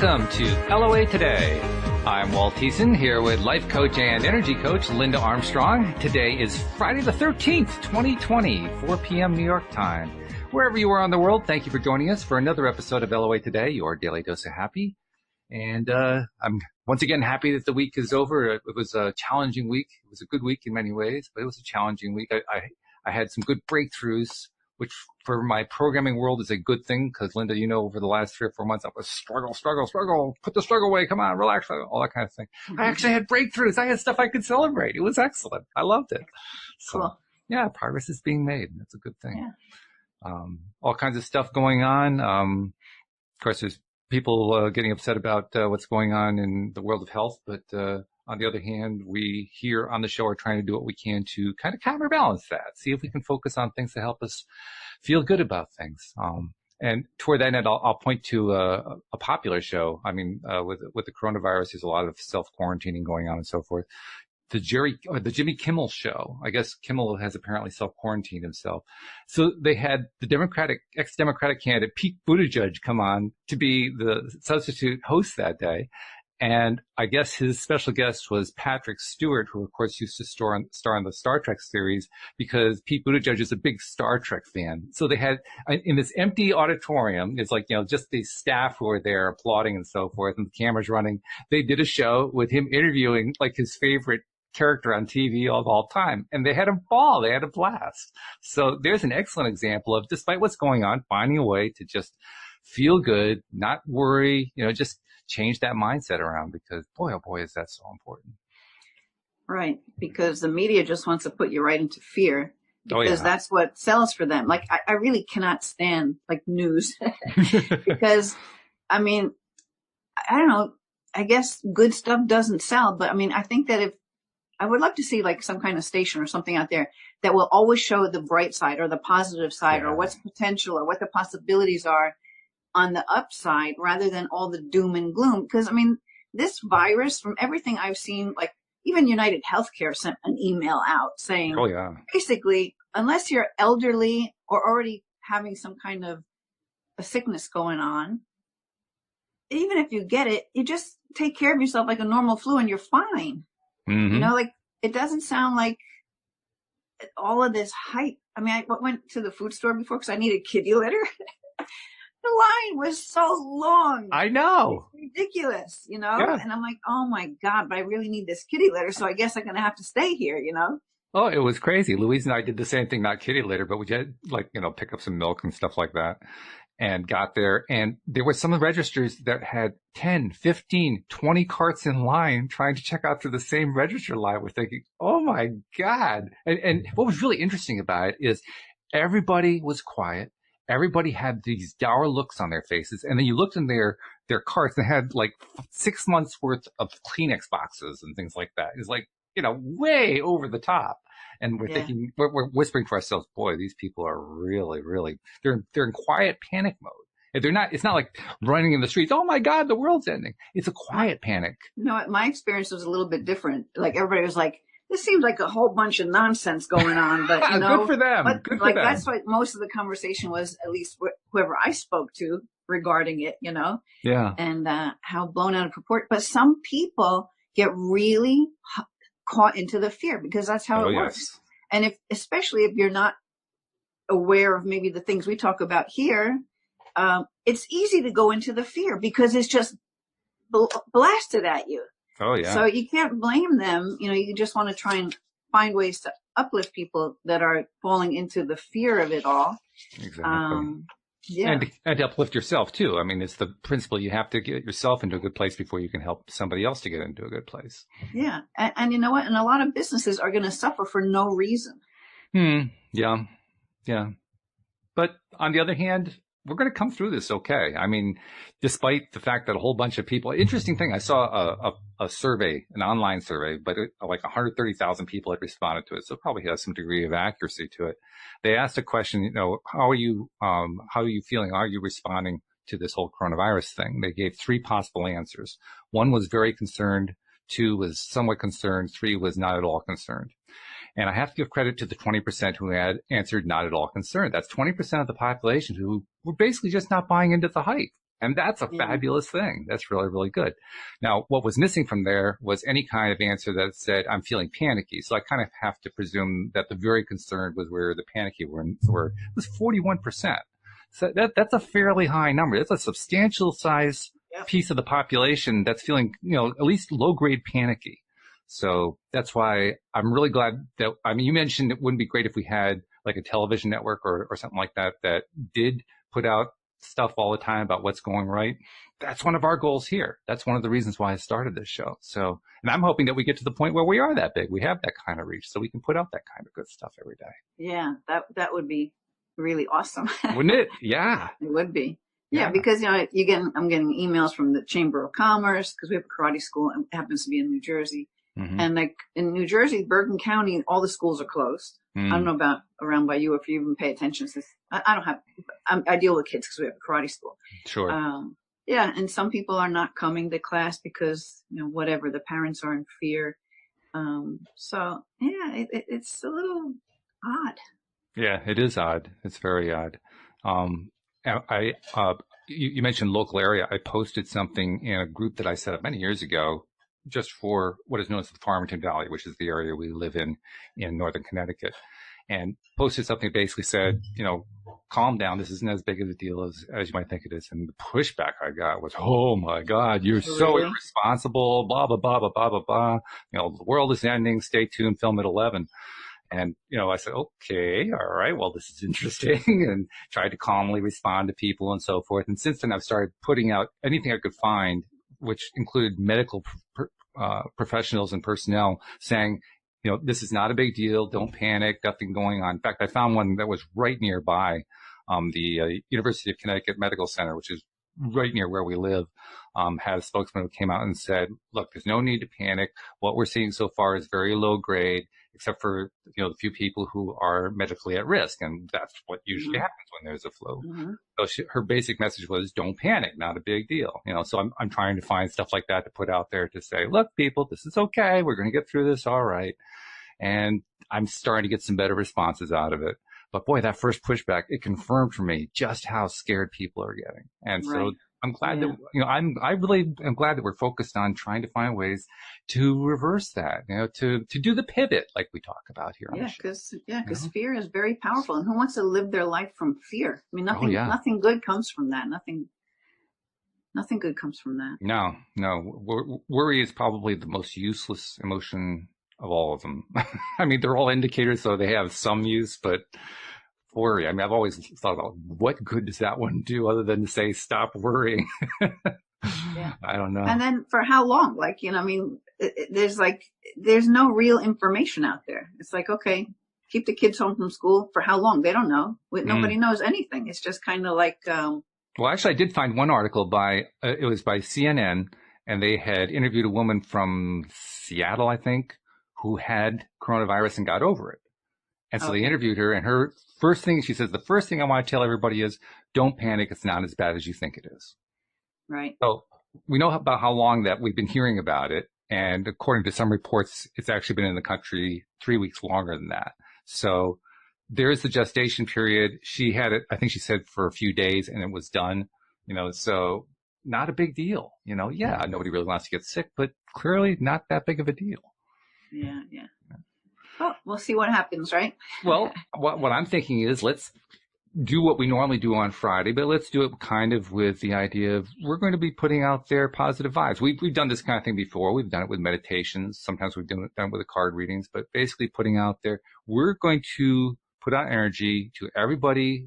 Welcome to LOA Today. I'm Walt Thiessen here with life coach and energy coach Linda Armstrong. Today is Friday the 13th, 2020, 4 p.m. New York time. Wherever you are in the world, thank you for joining us for another episode of LOA Today, your daily dose of happy. And I'm once again happy that the week is over. It was a challenging week. It was a good week in many ways, but it was a challenging week. I had some good breakthroughs, which for my programming world is a good thing because, Linda, you know, over the last 3 or 4 months, I was struggle, put the struggle away, come on, relax, all that kind of thing. I actually had breakthroughs. I had stuff I could celebrate. It was excellent. I loved it. So, cool. Yeah, progress is being made. That's a good thing. Yeah. All kinds of stuff going on. Of course, there's people getting upset about what's going on in the world of health, but on the other hand, we here on the show are trying to do what we can to kind of counterbalance that, see if we can focus on things that help us feel good about things. And toward that end, I'll point to a popular show. I mean, with the coronavirus, there's a lot of self-quarantining going on and so forth. The Jimmy Kimmel show. I guess Kimmel has apparently self-quarantined himself. So they had the ex-Democratic candidate Pete Buttigieg come on to be the substitute host that day. And I guess his special guest was Patrick Stewart, who of course used to star on the Star Trek series, because Pete Buttigieg is a big Star Trek fan. So they had, in this empty auditorium, it's like, you know, just the staff who were there applauding and so forth, and the cameras running. They did a show with him interviewing like his favorite character on TV of all time. And they had a ball. They had a blast. So there's an excellent example of, despite what's going on, finding a way to just feel good, not worry, you know, just change that mindset around, because boy, oh boy, is that so important. Right. Because the media just wants to put you right into fear, because that's what sells for them. Like, I really cannot stand like news because, I mean, I don't know, I guess good stuff doesn't sell, but I mean, I think that I would love to see like some kind of station or something out there that will always show the bright side or the positive side or what's potential or what the possibilities are on the upside, rather than all the doom and gloom. Because, I mean, this virus, from everything I've seen, like even United Healthcare sent an email out saying, basically, unless you're elderly or already having some kind of a sickness going on, even if you get it, you just take care of yourself like a normal flu and you're fine. Mm-hmm. You know, like, it doesn't sound like all of this hype. I mean, I went to the food store before because I needed kitty litter. The line was so long. I know. It's ridiculous, you know? Yeah. And I'm like, oh my God, but I really need this kitty litter, so I guess I'm going to have to stay here, you know? Oh, it was crazy. Louise and I did the same thing, not kitty litter, but we had, like, you know, pick up some milk and stuff like that, and got there. And there were some registers that had 10, 15, 20 carts in line trying to check out through the same register line. We're thinking, oh my God. And what was really interesting about it is everybody was quiet. Everybody had these dour looks on their faces. And then you looked in their carts and they had like 6 months worth of Kleenex boxes and things like that. It's like, you know, way over the top. And we're thinking, we're whispering to ourselves, boy, these people are really, really, they're in quiet panic mode. If they're not, it's not like running in the streets. Oh my God, the world's ending. It's a quiet panic. You know, my experience was a little bit different. Like, everybody was like, this seems like a whole bunch of nonsense going on, but you know, good for them. But good like, for them. that's what most of the conversation was, at least whoever I spoke to regarding it, you know? Yeah. And, how blown out of proportion. But some people get really caught into the fear, because that's how it works. And especially if you're not aware of maybe the things we talk about here, it's easy to go into the fear because it's just blasted at you. Oh, yeah. So you can't blame them. You know, you just want to try and find ways to uplift people that are falling into the fear of it all. Exactly. And to uplift yourself, too. I mean, it's the principle. You have to get yourself into a good place before you can help somebody else to get into a good place. Yeah. And you know what? And a lot of businesses are going to suffer for no reason. Yeah. Yeah. But on the other hand, we're going to come through this okay. I mean, despite the fact that a whole bunch of people, interesting thing, I saw a survey, an online survey, but like 130,000 people had responded to it. So it probably has some degree of accuracy to it. They asked a question, you know, how are you feeling? Are you responding to this whole coronavirus thing? They gave 3 possible answers. 1 was very concerned. 2 was somewhat concerned. 3 was not at all concerned. And I have to give credit to the 20% who had answered not at all concerned. That's 20% of the population who were basically just not buying into the hype. And that's a Yeah. fabulous thing. That's really, really good. Now, what was missing from there was any kind of answer that said, I'm feeling panicky. So I kind of have to presume that the very concerned was where the panicky were. It was 41%. So that's a fairly high number. That's a substantial size piece of the population that's feeling, at least low grade panicky. So that's why I'm really glad that, you mentioned it wouldn't be great if we had like a television network or something like that did put out stuff all the time about what's going right. That's one of our goals here. That's one of the reasons why I started this show. So, and I'm hoping that we get to the point where we are that big. We have that kind of reach so we can put out that kind of good stuff every day. Yeah, that would be really awesome. Wouldn't it? Yeah. It would be. Yeah, because, I'm getting emails from the Chamber of Commerce because we have a karate school and it happens to be in New Jersey. Mm-hmm. And like in New Jersey, Bergen County, all the schools are closed. I don't know about around by you if you even pay attention to this. I deal with kids because we have a karate school. Sure. Yeah. And some people are not coming to class because, whatever, the parents are in fear. So yeah, it's a little odd. Yeah, it is odd. It's very odd. You mentioned local area. I posted something in a group that I set up many years ago just for what is known as the Farmington Valley, which is the area we live in northern Connecticut, and posted something that basically said, calm down. This isn't as big of a deal as you might think it is. And the pushback I got was, oh my God, you're so irresponsible, blah, blah, blah, blah, blah, blah, blah. The world is ending. Stay tuned. Film at 11. And, I said, okay, all right, well, this is interesting, and tried to calmly respond to people and so forth. And since then, I've started putting out anything I could find, which included medical professionals and personnel saying, this is not a big deal. Don't panic. Nothing going on. In fact, I found one that was right nearby, the University of Connecticut Medical Center, which is right near where we live, had a spokesman who came out and said, look, there's no need to panic. What we're seeing so far is very low grade, except for, the few people who are medically at risk. And that's what usually happens when there's a flu. Mm-hmm. So her basic message was, don't panic, not a big deal. So I'm trying to find stuff like that to put out there to say, look, people, this is okay. We're going to get through this. All right. And I'm starting to get some better responses out of it. But boy, that first pushback, it confirmed for me just how scared people are getting. And so I'm glad that, I really am glad that we're focused on trying to find ways to reverse that, to do the pivot like we talk about here. Because fear is very powerful. And who wants to live their life from fear? I mean, nothing good comes from that. Nothing good comes from that. No. Worry is probably the most useless emotion of all of them. I mean, they're all indicators, so they have some use, but worry, I've always thought about what good does that one do other than to say, stop worrying. I don't know. And then for how long? There's no real information out there. It's like, okay, keep the kids home from school for how long? They don't know. Nobody knows anything. It's just kind of like, well, actually, I did find one article it was by CNN, and they had interviewed a woman from Seattle, I think, who had coronavirus and got over it. And so they interviewed her, and her first thing, she says, the first thing I want to tell everybody is, don't panic. It's not as bad as you think it is. Right. So we know about how long that we've been hearing about it. And according to some reports, it's actually been in the country 3 weeks longer than that. So there's the gestation period. She had it, I think she said, for a few days, and it was done, so not a big deal. Nobody really wants to get sick, but clearly not that big of a deal. Yeah. Well, we'll see what happens, right? Well, what I'm thinking is let's do what we normally do on Friday, but let's do it kind of with the idea of we're going to be putting out there positive vibes. We've done this kind of thing before. We've done it with meditations. Sometimes we've done it with the card readings, but basically putting out there, we're going to put out energy to everybody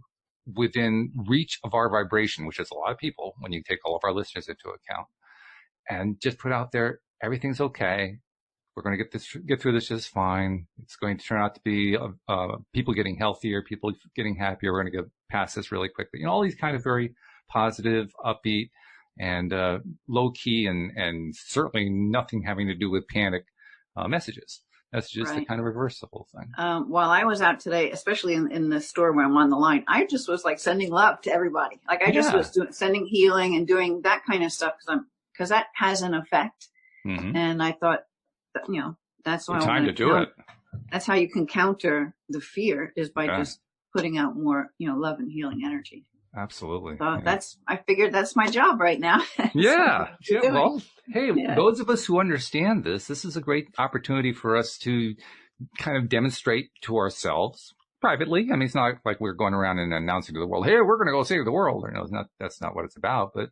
within reach of our vibration, which is a lot of people when you take all of our listeners into account, and just put out there, everything's okay. We're going to get through this just fine. It's going to turn out to be people getting healthier, people getting happier. We're going to get past this really quickly. All these kind of very positive, upbeat, and low key, and certainly nothing having to do with panic messages. That's just to kind of reverse the whole thing. While I was out today, especially in the store where I'm on the line, I just was like sending love to everybody. Like I just was sending healing and doing that kind of stuff because that has an effect. Mm-hmm. And I thought, that's why time to do it. That's how you can counter the fear is by just putting out more, love and healing energy. Absolutely. So Yeah. I figured that's my job right now. Yeah. So, Yeah. Well, hey, yeah. those of us who understand this is a great opportunity for us to kind of demonstrate to ourselves privately. I mean, it's not like we're going around and announcing to the world, hey, we're going to go save the world. Or no, that's not what it's about. But,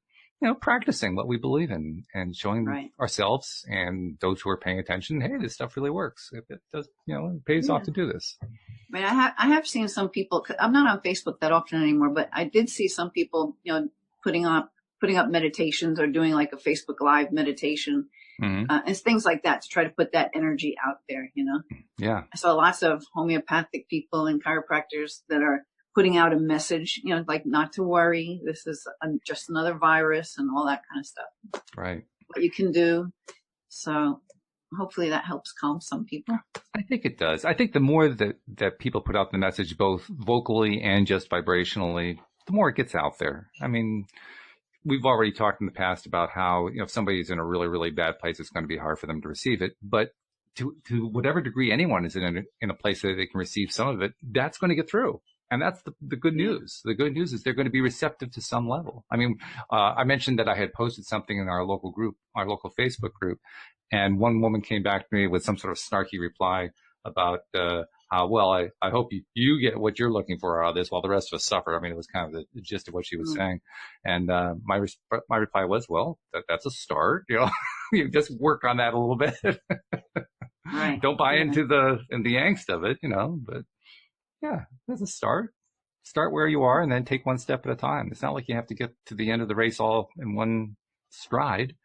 practicing what we believe in and showing Right. ourselves and those who are paying attention, hey, this stuff really works. If it does, it pays off Yeah. to do this. I mean, I have seen some people. I'm not on Facebook that often anymore, but I did see some people, putting up meditations or doing like a Facebook Live meditation, Mm-hmm. and things like that to try to put that energy out there. Yeah. I saw lots of homeopathic people and chiropractors that are putting out a message, like not to worry. This is just another virus and all that kind of stuff. Right. What you can do. So hopefully that helps calm some people. I think it does. I think the more that people put out the message, both vocally and just vibrationally, the more it gets out there. I mean, we've already talked in the past about how, if somebody's in a really, really bad place, it's going to be hard for them to receive it. But to whatever degree anyone is in a place that they can receive some of it, that's going to get through. And that's the good news. The good news is they're going to be receptive to some level. I mean, I mentioned that I had posted something in our local group, our local Facebook group, and one woman came back to me with some sort of snarky reply about how, well, I hope you get what you're looking for out of this while the rest of us suffer. I mean, it was kind of the gist of what she was saying. And my reply was, well, that's a start. You just work on that a little bit. Right. Don't buy into the angst of it, but yeah, that's a start. Start where you are and then take one step at a time. It's not like you have to get to the end of the race all in one stride,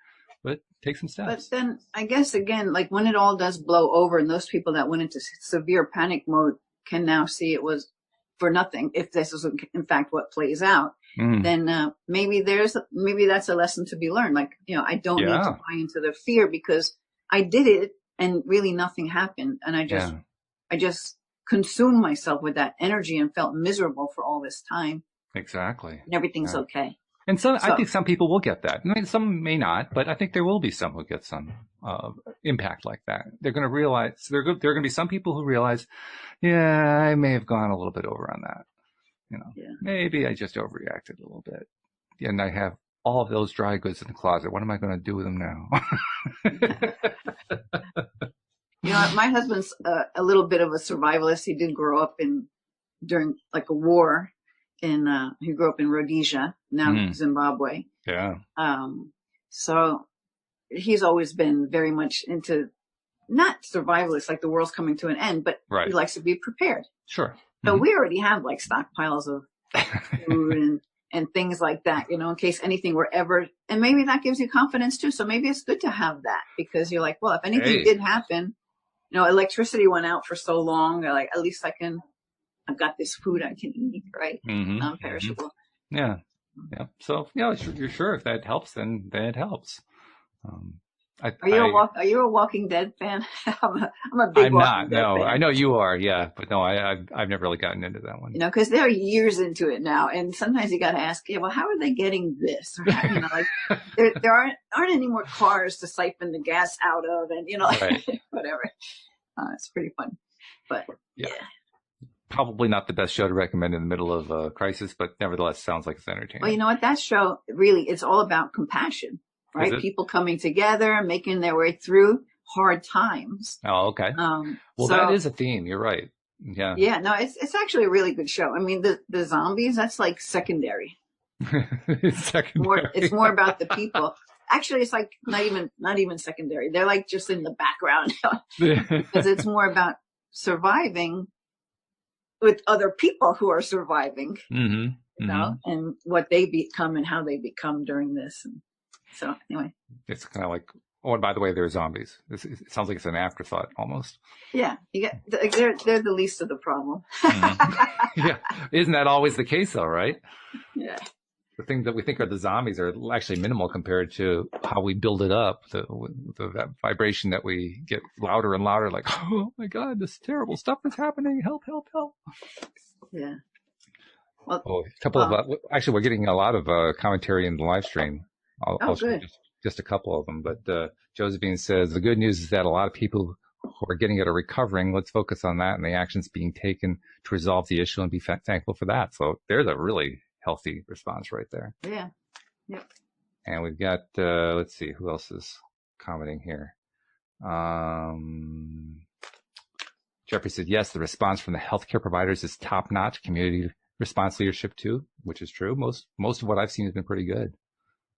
but take some steps. But then I guess again, like when it all does blow over and those people that went into severe panic mode can now see it was for nothing. If this is in fact what plays out, then maybe that's a lesson to be learned. Like, I don't need to buy into the fear because I did it and really nothing happened. And I just consumed myself with that energy and felt miserable for all this time. Exactly. And everything's okay. And I think some people will get that. I mean, some may not, but I think there will be some who get some impact like that. They're going to realize there are going to be some people who realize, yeah, I may have gone a little bit over on that. Maybe I just overreacted a little bit. And I have all of those dry goods in the closet. What am I going to do with them now? My husband's a little bit of a survivalist. He did grow up during like a war. He grew up in Rhodesia, now Zimbabwe. Yeah. So he's always been very much into not survivalist, like the world's coming to an end, but he likes to be prepared. Sure. So we already have like stockpiles of food and things like that, in case anything were ever, and maybe that gives you confidence too. So maybe it's good to have that because you're like, well, if anything did happen, electricity went out for so long, like at least I've got this food I can eat, right? Non-perishable. Yeah. Yeah. So, you're sure if that helps, then it helps. Are you a Walking Dead fan? I'm a big Walking Dead fan. I know you are, yeah, but no, I've never really gotten into that one. Because they're years into it now, and sometimes you got to ask, well, how are they getting this? There aren't any more cars to siphon the gas out of, and whatever. It's pretty fun, but yeah. Probably not the best show to recommend in the middle of a crisis, but nevertheless, sounds like it's entertaining. Well, you know what? That show really, it's all about compassion, right? People coming together, making their way through hard times. Oh, okay. That is a theme. You're right. Yeah. Yeah. No, it's actually a really good show. I mean, the zombies, that's like secondary. It's secondary. It's more about the people. Actually, it's like not even secondary. They're like just in the background because it's more about surviving with other people who are surviving, and what they become and how they become during this. And so anyway, it's kind of like, oh, and by the way, they're zombies. It sounds like it's an afterthought almost. Yeah, they're the least of the problem. Yeah, isn't that always the case though, right? Yeah. The things that we think are the zombies are actually minimal compared to how we build it up. The vibration that we get louder and louder, like, oh my God, this terrible stuff is happening. Help, help, help. Yeah. Well, a couple of, actually, we're getting a lot of commentary in the live stream. I'll good. Just a couple of them. But Josephine says, the good news is that a lot of people who are getting it are recovering. Let's focus on that and the actions being taken to resolve the issue and be thankful for that. So there's a really healthy response right there. Yeah. Yep. And we've got, let's see, who else is commenting here? Jeffrey said, yes, the response from the healthcare providers is top notch. Community response leadership too, which is true. Most of what I've seen has been pretty good.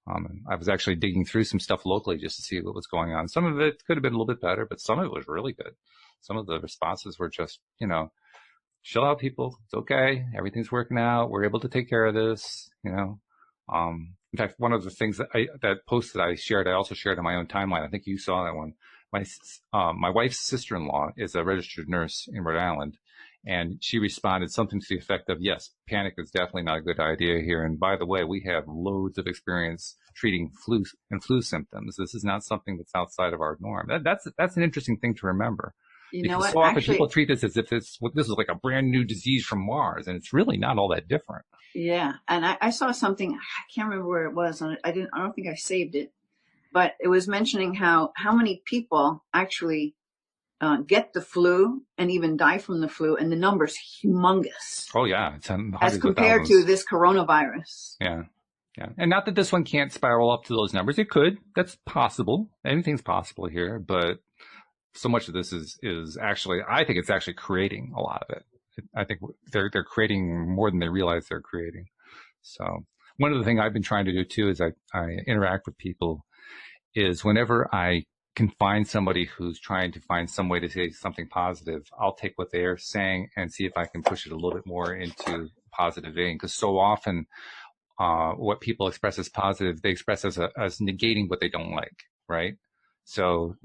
I was actually digging through some stuff locally just to see what was going on. Some of it could have been a little bit better, but some of it was really good. Some of the responses were just, chill out, people. It's okay. Everything's working out. We're able to take care of this, In fact, one of the things that post that I shared, I also shared on my own timeline. I think you saw that one. My wife's sister-in-law is a registered nurse in Rhode Island, and she responded something to the effect of, yes, panic is definitely not a good idea here. And by the way, we have loads of experience treating flu symptoms. This is not something that's outside of our norm. That's an interesting thing to remember. You know what? So often people treat this as if this is like a brand new disease from Mars, and it's really not all that different. Yeah. And I saw something, I can't remember where it was. I don't think I saved it, but it was mentioning how many people actually get the flu and even die from the flu, and the number's humongous. Oh yeah. It's as compared to this coronavirus. Yeah. Yeah. And not that this one can't spiral up to those numbers. It could. That's possible. Anything's possible here, but so much of this is actually, I think it's actually creating a lot of it. I think they're creating more than they realize they're creating. So one of the things I've been trying to do too is I interact with people is whenever I can find somebody who's trying to find some way to say something positive, I'll take what they're saying and see if I can push it a little bit more into positive vein. Because so often what people express as positive, they express as negating what they don't like, right? So,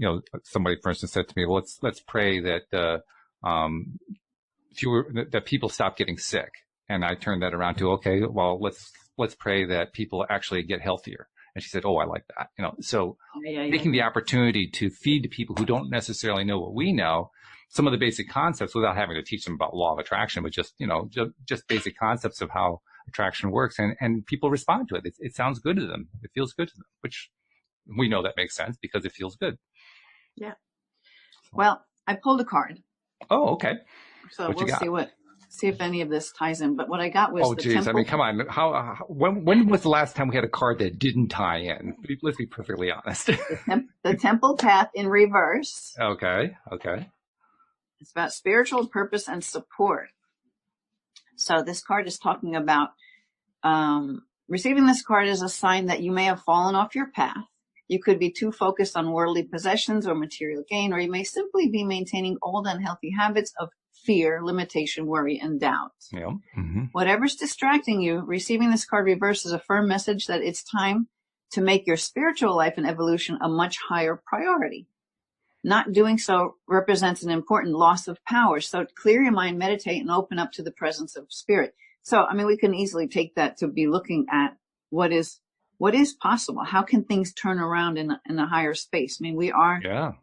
somebody, for instance, said to me, well, let's pray that that people stop getting sick. And I turned that around to, okay, well, let's pray that people actually get healthier. And she said, oh, I like that. So taking the opportunity to feed to people who don't necessarily know what we know, some of the basic concepts without having to teach them about law of attraction, but just, just basic concepts of how attraction works. And people respond to it. It sounds good to them. It feels good to them, which we know that makes sense because it feels good. Yeah. Well, I pulled a card. Oh, okay. So we'll see if any of this ties in. But what I got was geez. I mean, come on. When was the last time we had a card that didn't tie in? Let's be perfectly honest. The Temple Path in reverse. Okay. It's about spiritual purpose and support. So this card is talking about receiving this card is a sign that you may have fallen off your path. You could be too focused on worldly possessions or material gain, or you may simply be maintaining old unhealthy habits of fear, limitation, worry, and doubt. Yeah. Mm-hmm. Whatever's distracting you, receiving this card reverse is a firm message that it's time to make your spiritual life and evolution a much higher priority. Not doing so represents an important loss of power. So clear your mind, meditate, and open up to the presence of spirit. So, we can easily take that to be looking at what is possible. How can things turn around in a higher space? We are. Yeah.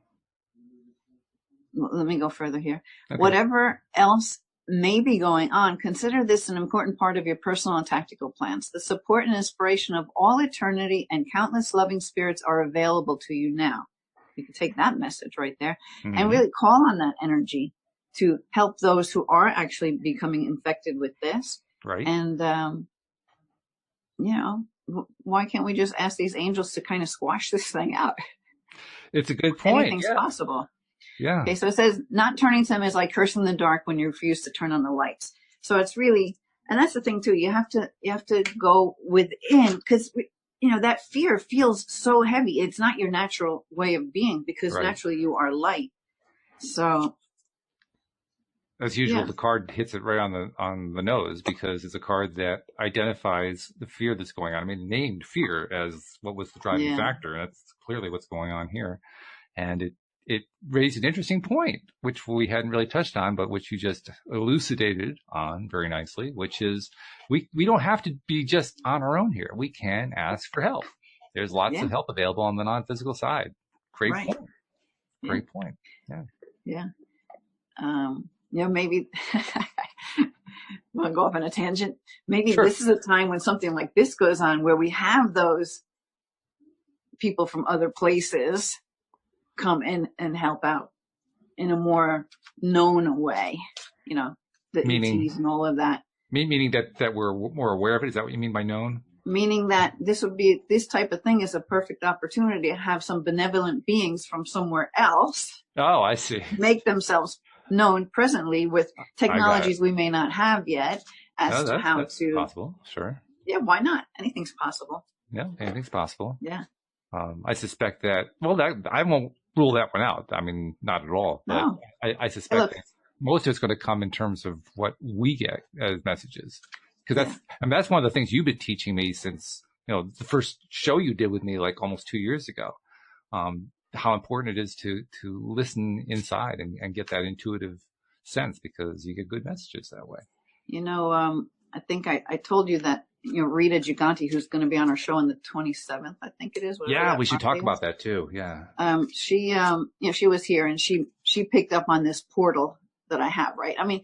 Let me go further here. Okay. Whatever else may be going on, consider this an important part of your personal and tactical plans. The support and inspiration of all eternity and countless loving spirits are available to you now. You can take that message right there and really call on that energy to help those who are actually becoming infected with this. Right. And, why can't we just ask these angels to kind of squash this thing out? It's a good point. Anything's possible. Yeah. Okay, so it says not turning to them is like cursing the dark when you refuse to turn on the lights. So it's really, and that's the thing too. You have to go within because that fear feels so heavy. It's not your natural way of being because naturally you are light. So. As usual, the card hits it right on the nose because it's a card that identifies the fear that's going on. Named fear as what was the driving factor. That's clearly what's going on here. And it raised an interesting point, which we hadn't really touched on, but which you just elucidated on very nicely, which is we don't have to be just on our own here. We can ask for help. There's lots of help available on the non-physical side. Great point. Great point. Yeah. Yeah. Maybe I'm going to go off on a tangent. Maybe this is a time when something like this goes on where we have those people from other places come in and help out in a more known way, the Meaning, ETs and all of that. Meaning that we're more aware of it. Is that what you mean by known? Meaning that this type of thing is a perfect opportunity to have some benevolent beings from somewhere else Oh, I see. make themselves known presently with I got it. technologies we may not have yet as Oh, to how that's to, possible. Sure. yeah, why not? Anything's possible. Yeah, anything's possible. Yeah. I suspect that. Well, that I won't rule that one out. I mean, not at all. But No. I Hey, suspect look, that most of it's going to come in terms of what we get as messages. Because yeah. that's one of the things you've been teaching me since the first show you did with me like almost 2 years ago. How important it is to listen inside and get that intuitive sense, because you get good messages that way. I think I told you that, Rita Giganti, who's going to be on our show on the 27th, I think it is. Yeah, we should talk about that too. Yeah. She was here and she picked up on this portal that I have, right? I mean,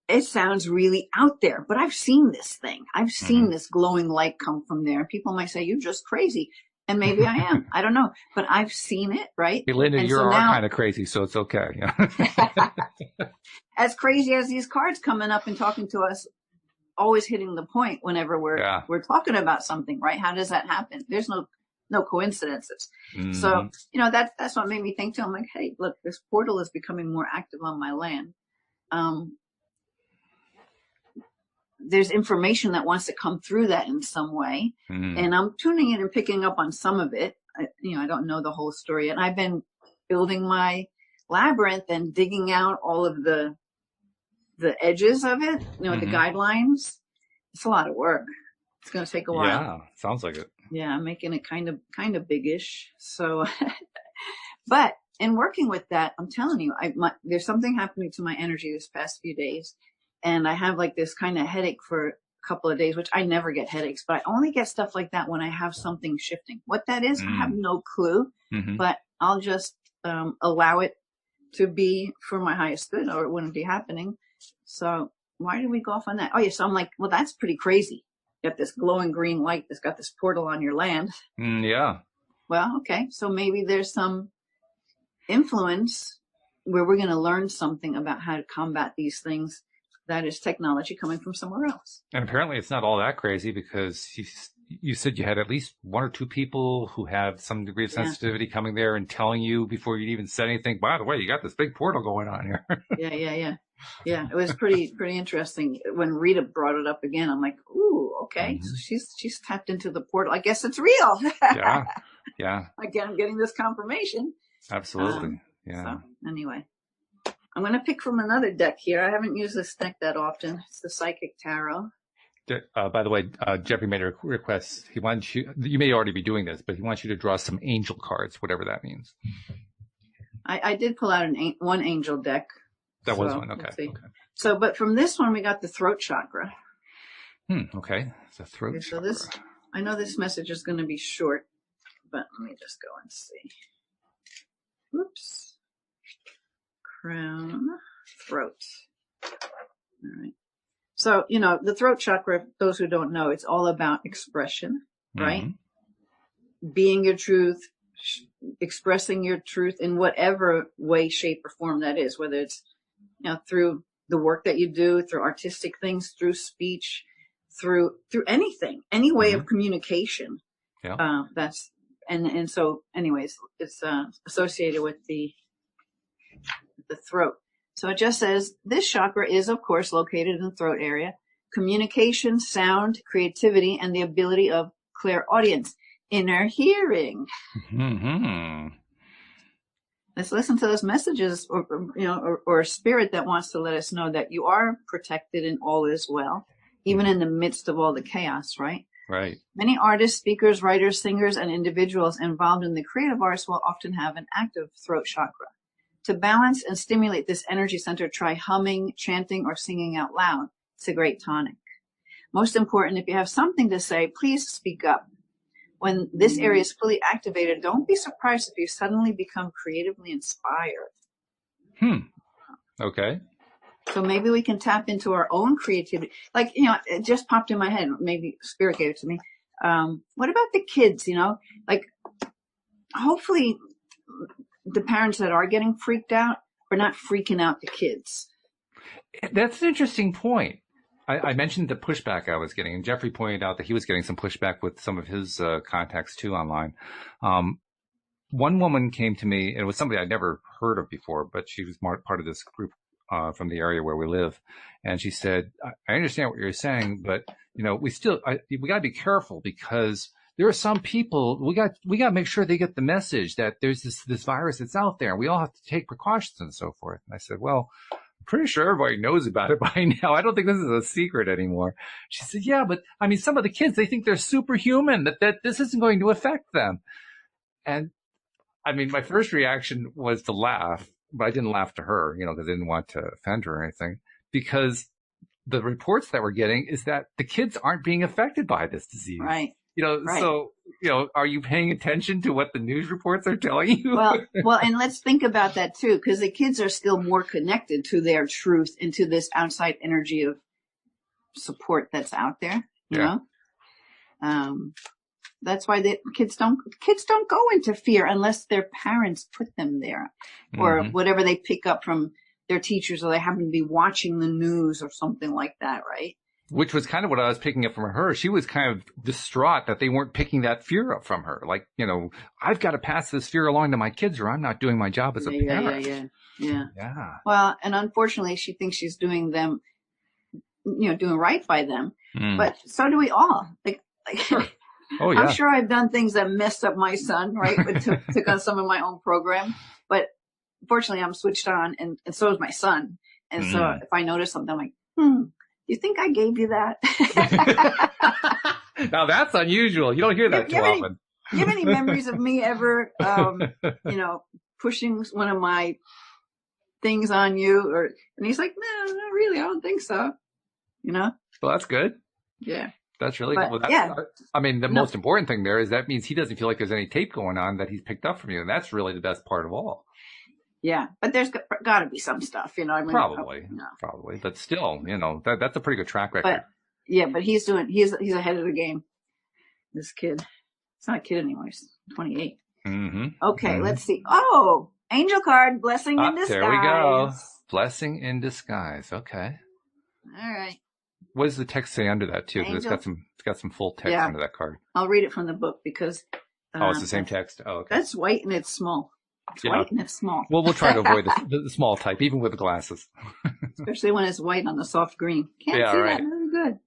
it sounds really out there, but I've seen this thing. I've seen this glowing light come from there. People might say, you're just crazy. And maybe I am. I don't know. But I've seen it, right? Hey, Linda, and you are kind of crazy, so it's okay. As crazy as these cards coming up and talking to us, always hitting the point whenever we're talking about something, right? How does that happen? There's no coincidences. Mm-hmm. So, that's what made me think too. I'm like, hey, look, this portal is becoming more active on my land. There's information that wants to come through that in some way. Mm-hmm. And I'm tuning in and picking up on some of it. I don't know the whole story. And I've been building my labyrinth and digging out all of the edges of it, mm-hmm. the guidelines. It's a lot of work. It's going to take a while. Yeah, sounds like it. Yeah, I'm making it kind of biggish. So, but in working with that, I'm telling you, there's something happening to my energy this past few days. And I have like this kind of headache for a couple of days, which I never get headaches, but I only get stuff like that when I have something shifting. What that is, I have no clue, mm-hmm. but I'll just allow it to be for my highest good, or it wouldn't be happening. So why did we go off on that? Oh, yeah. So I'm like, well, that's pretty crazy. You got this glowing green light that's got this portal on your land. Yeah. Well, okay. So maybe there's some influence where we're going to learn something about how to combat these things. That is technology coming from somewhere else. And apparently it's not all that crazy, because you said you had at least one or two people who have some degree of sensitivity coming there and telling you before you even said anything, by the way, you got this big portal going on here. Yeah. It was pretty interesting. When Rita brought it up again, I'm like, ooh, okay. Mm-hmm. So she's tapped into the portal. I guess it's real. Yeah. Again, I'm getting this confirmation. Absolutely. So anyway. I'm going to pick from another deck here. I haven't used this deck that often. It's the Psychic Tarot. By the way, Jeffrey made a request. He wants you may already be doing this, but he wants you to draw some angel cards, whatever that means. I did pull out one angel deck. That was one. Okay. So, but from this one, we got the throat chakra. Okay. It's a throat chakra. I know this message is going to be short, but let me just go and see. Whoops. Crown, throat. All right. So, the throat chakra, those who don't know, it's all about expression, right? Mm-hmm. Being your truth, expressing your truth in whatever way, shape, or form that is, whether it's, through the work that you do, through artistic things, through speech, through anything, any way mm-hmm. of communication. Yeah. And so anyways, it's associated with the throat. So it just says this chakra is, of course, located in the throat area. Communication, sound, creativity, and the ability of clairaudience, inner hearing. Mm-hmm. Let's listen to those messages, or a spirit that wants to let us know that you are protected and all is well, even in the midst of all the chaos, right? Right. Many artists, speakers, writers, singers, and individuals involved in the creative arts will often have an active throat chakra. To balance and stimulate this energy center, try humming, chanting, or singing out loud. It's a great tonic. Most important, if you have something to say, please speak up. When this area is fully activated, don't be surprised if you suddenly become creatively inspired. Okay. So maybe we can tap into our own creativity. Like, it just popped in my head. Maybe Spirit gave it to me. What about the kids, Like, hopefully the parents that are getting freaked out are not freaking out the kids. That's an interesting point. I mentioned the pushback I was getting, and Jeffrey pointed out that he was getting some pushback with some of his contacts too online. One woman came to me, and it was somebody I'd never heard of before, but she was part of this group from the area where we live. And she said, I understand what you're saying, but we got to be careful because there are some people, we got to make sure they get the message that there's this virus that's out there. We all have to take precautions and so forth. And I said, well, I'm pretty sure everybody knows about it by now. I don't think this is a secret anymore. She said, yeah, but I mean, some of the kids, they think they're superhuman, that this isn't going to affect them. And I mean, my first reaction was to laugh, but I didn't laugh to her, because I didn't want to offend her or anything, because the reports that we're getting is that the kids aren't being affected by this disease. Right. Right. So, are you paying attention to what the news reports are telling you? Well, and let's think about that too, because the kids are still more connected to their truth and to this outside energy of support that's out there, you know? That's why the kids don't go into fear unless their parents put them there, or whatever they pick up from their teachers, or they happen to be watching the news or something like that, right? Which was kind of what I was picking up from her. She was kind of distraught that they weren't picking that fear up from her. Like, I've got to pass this fear along to my kids or I'm not doing my job as a parent. Yeah. Well, and unfortunately she thinks she's doing them, doing right by them. But so do we all. Like sure. Oh, yeah. I'm sure I've done things that messed up my son, right? But took on some of my own program. But fortunately I'm switched on and so is my son. And so if I notice something, I'm like, you think I gave you that? Now that's unusual. You don't hear that too often. Do you have any memories of me ever, pushing one of my things on you? And he's like, no, not really. I don't think so. Well, that's good. Yeah. That's really good. Well, I mean, the most important thing there is that means he doesn't feel like there's any tape going on that he's picked up from you. And that's really the best part of all. Yeah, but there's got to be some stuff, I mean, probably, but still, that's a pretty good track record. But he's ahead of the game. This kid, it's not a kid anymore. He's 28. Okay, let's see. Oh, angel card, blessing in disguise. There we go. Blessing in disguise. Okay. All right. What does the text say under that too? Because it's got some full text under that card. I'll read it from the book because. It's the same text. Oh, okay. That's white and it's small. It's white and it's small. Well, we'll try to avoid the small type, even with the glasses. Especially when it's white on the soft green. Can't see that really good.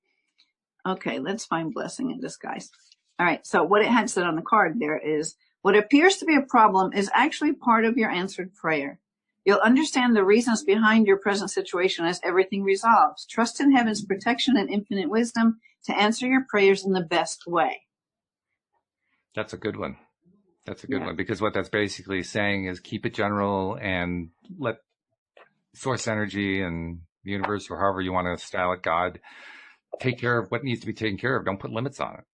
Okay, let's find blessing in disguise. All right, so what it had said on the card there is, what appears to be a problem is actually part of your answered prayer. You'll understand the reasons behind your present situation as everything resolves. Trust in heaven's protection and infinite wisdom to answer your prayers in the best way. That's a good one. That's a good one, because what that's basically saying is keep it general and let source energy and the universe, or however you want to style it, God, take care of what needs to be taken care of. Don't put limits on it.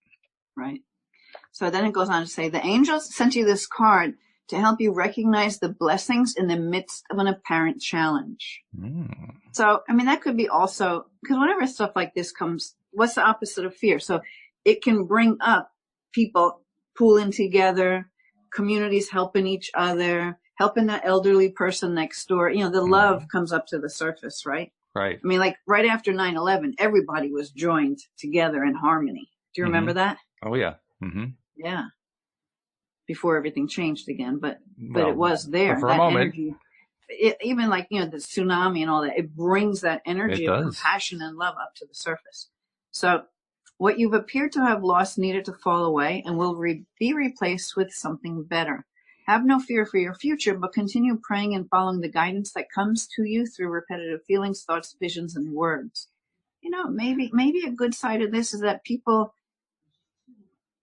Right. So then it goes on to say, the angels sent you this card to help you recognize the blessings in the midst of an apparent challenge. So, I mean, that could be also, because whenever stuff like this comes, what's the opposite of fear? So it can bring up people pooling together, communities helping each other, helping the elderly person next door. The love comes up to the surface, right? Right. I mean, like right after 9/11, everybody was joined together in harmony. Do you remember that? Oh, yeah. Yeah. Before everything changed again, but it was there. For a moment. Energy, even like, the tsunami and all that, it brings that energy of compassion and love up to the surface. So what you've appeared to have lost needed to fall away and will be replaced with something better. Have no fear for your future, but continue praying and following the guidance that comes to you through repetitive feelings, thoughts, visions, and words. Maybe a good side of this is that people,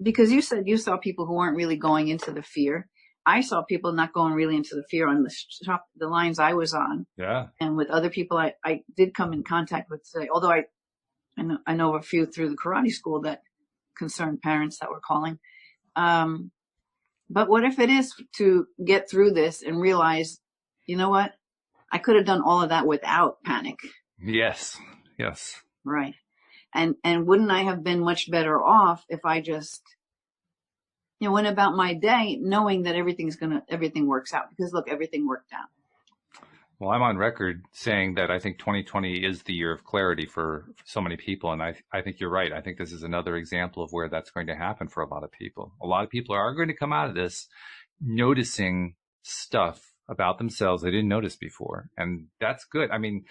because you said you saw people who weren't really going into the fear. I saw people not going really into the fear on the lines I was on. Yeah. And with other people I did come in contact with today, although I know a few through the karate school that concerned parents that were calling. But what if it is to get through this and realize, you know what? I could have done all of that without panic. Yes. Right. And wouldn't I have been much better off if I just, went about my day knowing that everything works out? Because look, everything worked out. Well, I'm on record saying that I think 2020 is the year of clarity for so many people. And I think you're right. I think this is another example of where that's going to happen for a lot of people. A lot of people are going to come out of this noticing stuff about themselves they didn't notice before. And that's good. I mean,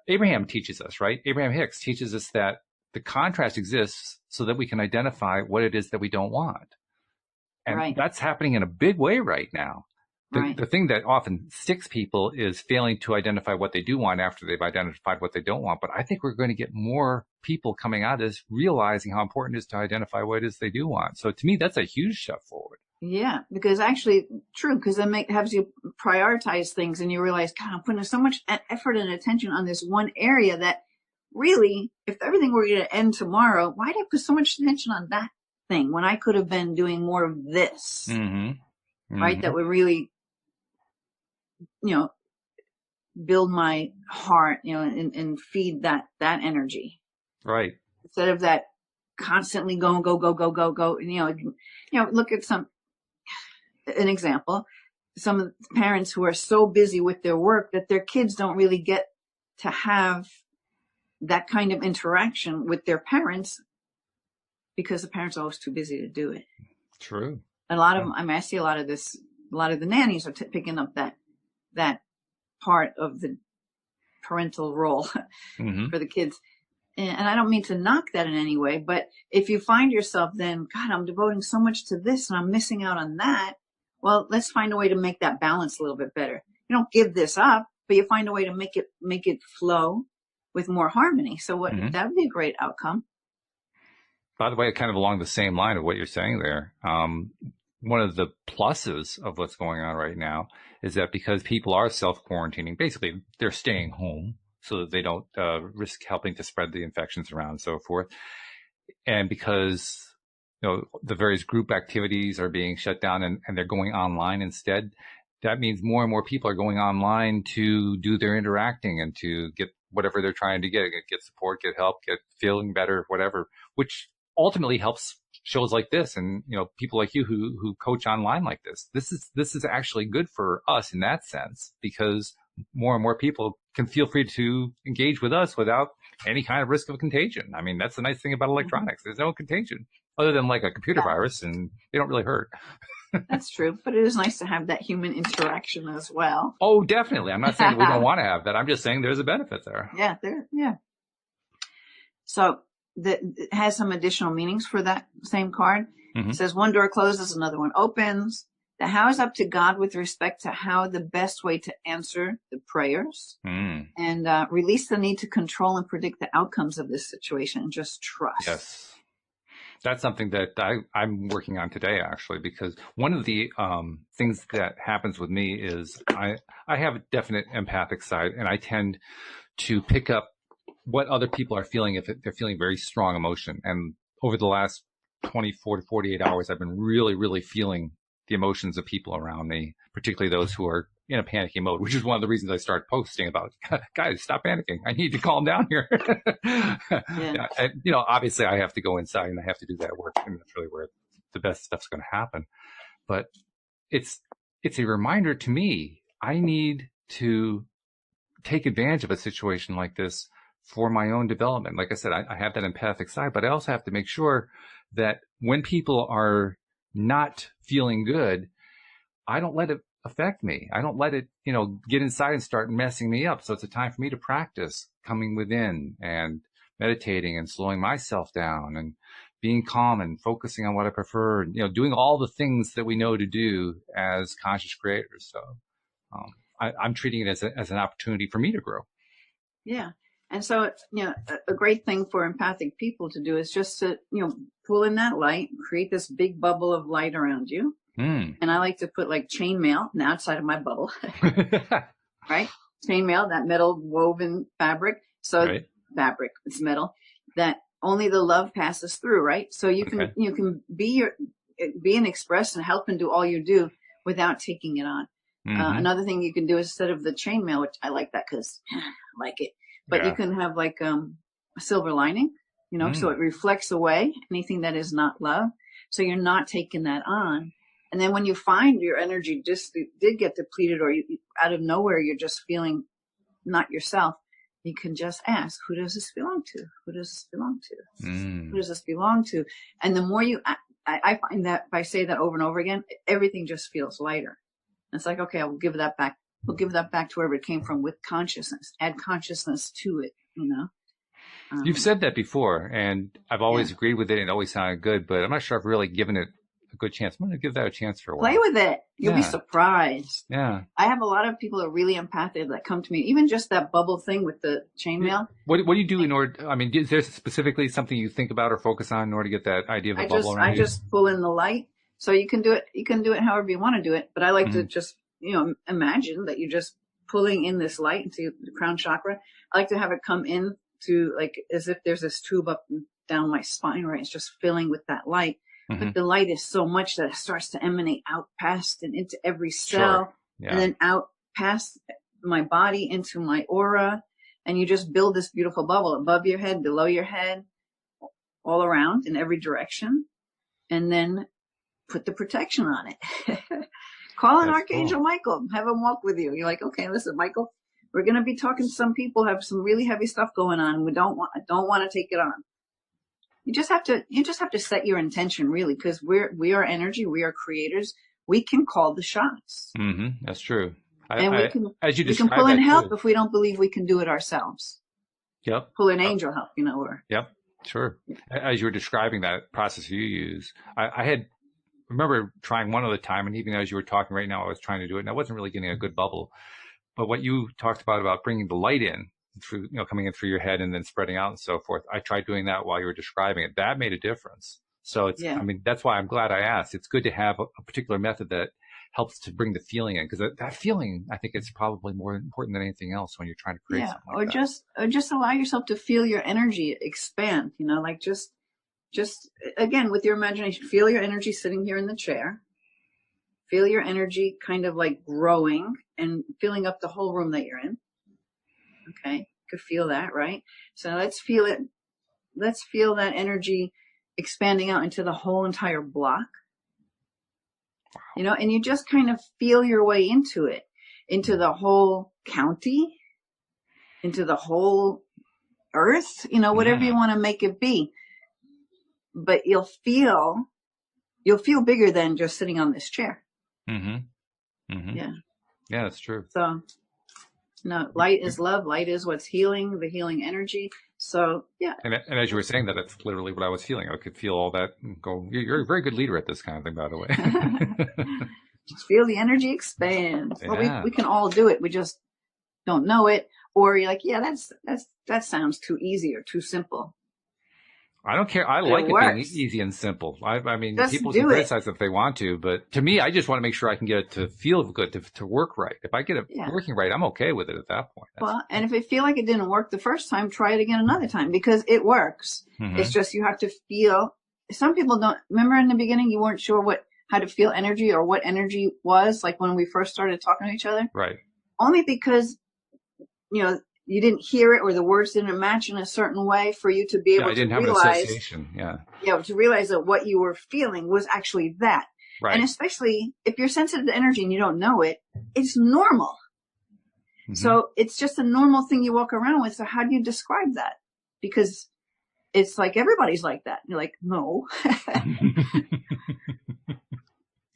Abraham teaches us, right? Abraham Hicks teaches us that the contrast exists so that we can identify what it is that we don't want. And Right. that's happening in a big way right now. Right. The thing that often sticks people is failing to identify what they do want after they've identified what they don't want. But I think we're going to get more people coming out of this realizing how important it is to identify what it is they do want. So to me, that's a huge step forward. Yeah, because actually, true, because it helps you prioritize things and you realize, God, I'm putting so much effort and attention on this one area that really, if everything were going to end tomorrow, why did I put so much attention on that thing when I could have been doing more of this, right? That would really, build my heart, and feed that energy. Right. Instead of that constantly go, look at an example, some of the parents who are so busy with their work that their kids don't really get to have that kind of interaction with their parents because the parents are always too busy to do it. True. And a lot of them, I see a lot of the nannies are picking up that part of the parental role for the kids. And I don't mean to knock that in any way, but if you find yourself then, God, I'm devoting so much to this and I'm missing out on that. Well, let's find a way to make that balance a little bit better. You don't give this up, but you find a way to make it flow with more harmony. So that would be a great outcome. By the way, kind of along the same line of what you're saying there, one of the pluses of what's going on right now is that because people are self-quarantining, basically they're staying home so that they don't risk helping to spread the infections around and so forth. And because the various group activities are being shut down and they're going online instead, that means more and more people are going online to do their interacting and to get whatever they're trying to get support, get help, get feeling better, whatever, which ultimately helps shows like this and people like you who coach online like this. This is actually good for us in that sense, because more and more people can feel free to engage with us without any kind of risk of contagion. I mean, that's the nice thing about electronics. There's no contagion other than like a computer virus, and they don't really hurt. That's true, but it is nice to have that human interaction as well. Oh, definitely. I'm not saying we don't want to have that. I'm just saying there's a benefit there. Yeah. So it has some additional meanings for that same card. It says one door closes, another one opens. The how is up to God with respect to how the best way to answer the prayers and release the need to control and predict the outcomes of this situation and just trust. Yes. That's something that I'm working on today, actually, because one of the things that happens with me is I have a definite empathic side, and I tend to pick up what other people are feeling if they're feeling very strong emotion. And over the last 24 to 48 hours, I've been really, really feeling the emotions of people around me, particularly those who are in a panicking mode, which is one of the reasons I started posting about, guys, stop panicking. I need to calm down here. Obviously I have to go inside and I have to do that work, and that's really where the best stuff's going to happen. But it's a reminder to me, I need to take advantage of a situation like this for my own development. Like I said, I have that empathic side, but I also have to make sure that when people are not feeling good, I don't let it affect me. I don't let it, get inside and start messing me up. So it's a time for me to practice coming within and meditating and slowing myself down and being calm and focusing on what I prefer, doing all the things that we know to do as conscious creators. So I'm treating it as an opportunity for me to grow. Yeah. And so, a great thing for empathic people to do is just to, pull in that light, create this big bubble of light around you. And I like to put like chainmail on the outside of my bubble, right? Chainmail, that metal woven fabric. So fabric, it's metal, that only the love passes through, right? So you can be and express and help and do all you do without taking it on. Another thing you can do is instead of the chainmail, which I like that because I like it, but you can have like a silver lining, so it reflects away anything that is not love. So you're not taking that on. And then when you find your energy just did get depleted, or you, out of nowhere, you're just feeling not yourself, you can just ask, who does this belong to? Who does this belong to? Who does this belong to? And the more I find that if I say that over and over again, everything just feels lighter. It's like, okay, we'll give that back. We'll give that back to wherever it came from with consciousness. Add consciousness to it, you know. You've said that before, and I've always agreed with it, and it always sounded good, but I'm not sure I've really given it a good chance. I'm going to give that a chance for a while. Play with it. You'll be surprised. Yeah. I have a lot of people who are really empathic that come to me, even just that bubble thing with the chainmail. What do you do in order, I mean, is there specifically something you think about or focus on in order to get that idea of a bubble around you? I just pull in the light. So you can do it however you want to do it, but I like to just, you know, imagine that you're just pulling in this light into the crown chakra. I like to have it come in to, like, as if there's this tube up and down my spine, right? It's just filling with that light. But the light is so much that it starts to emanate out past and into every cell, and then out past my body into my aura. And you just build this beautiful bubble above your head, below your head, all around in every direction. And then put the protection on it. Call an Archangel Michael, have him walk with you. You're like, okay, listen, Michael, we're going to be talking to some people who have some really heavy stuff going on. I don't want to take it on. You just have to set your intention, really, because we are energy. We are creators. We can call the shots. That's true. We can pull in help if we don't believe we can do it ourselves. Yep. Pull in angel help, you know, or. Yep. Sure. As you were describing that process you use, I remember trying one other time, and even as you were talking right now, I was trying to do it, and I wasn't really getting a good bubble. But what you talked about bringing the light in through, you know, coming in through your head and then spreading out and so forth. I tried doing that while you were describing it. That made a difference. So it's, I mean, that's why I'm glad I asked. It's good to have a particular method that helps to bring the feeling in, because that feeling, I think, it's probably more important than anything else when you're trying to create something like that. Or just allow yourself to feel your energy expand, you know, like just again, with your imagination, feel your energy sitting here in the chair. Feel your energy kind of like growing and filling up the whole room that you're in. Okay. You could feel that, right? So let's feel it. Let's feel that energy expanding out into the whole entire block. You know, and you just kind of feel your way into it, into the whole county, into the whole earth, you know, whatever you want to make it be. But you'll feel bigger than just sitting on this chair. Yeah, that's true. So, no, light is love. Light is what's healing, the healing energy. So, yeah. And as you were saying that, that's literally what I was feeling. I could feel all that and go, you're a very good leader at this kind of thing, by the way. Just feel the energy expand. Yeah. Well, we can all do it. We just don't know it. Or you're like, yeah, that sounds too easy or too simple. I don't care. I like it being easy and simple. I mean, just people can criticize if they want to, but to me, I just want to make sure I can get it to feel good, to work right. If I get it working right, I'm okay with it at that point. And if you feel like it didn't work the first time, try it again another time, because it works. It's just you have to feel. Some people don't remember in the beginning you weren't sure how to feel energy or what energy was, like when we first started talking to each other. Right. Only because, you know, you didn't hear it or the words didn't match in a certain way for you to be able to realize. To realize that what you were feeling was actually that. Right. And especially if you're sensitive to energy and you don't know it, it's normal. So it's just a normal thing you walk around with. So how do you describe that? Because it's like everybody's like that. You're like, no.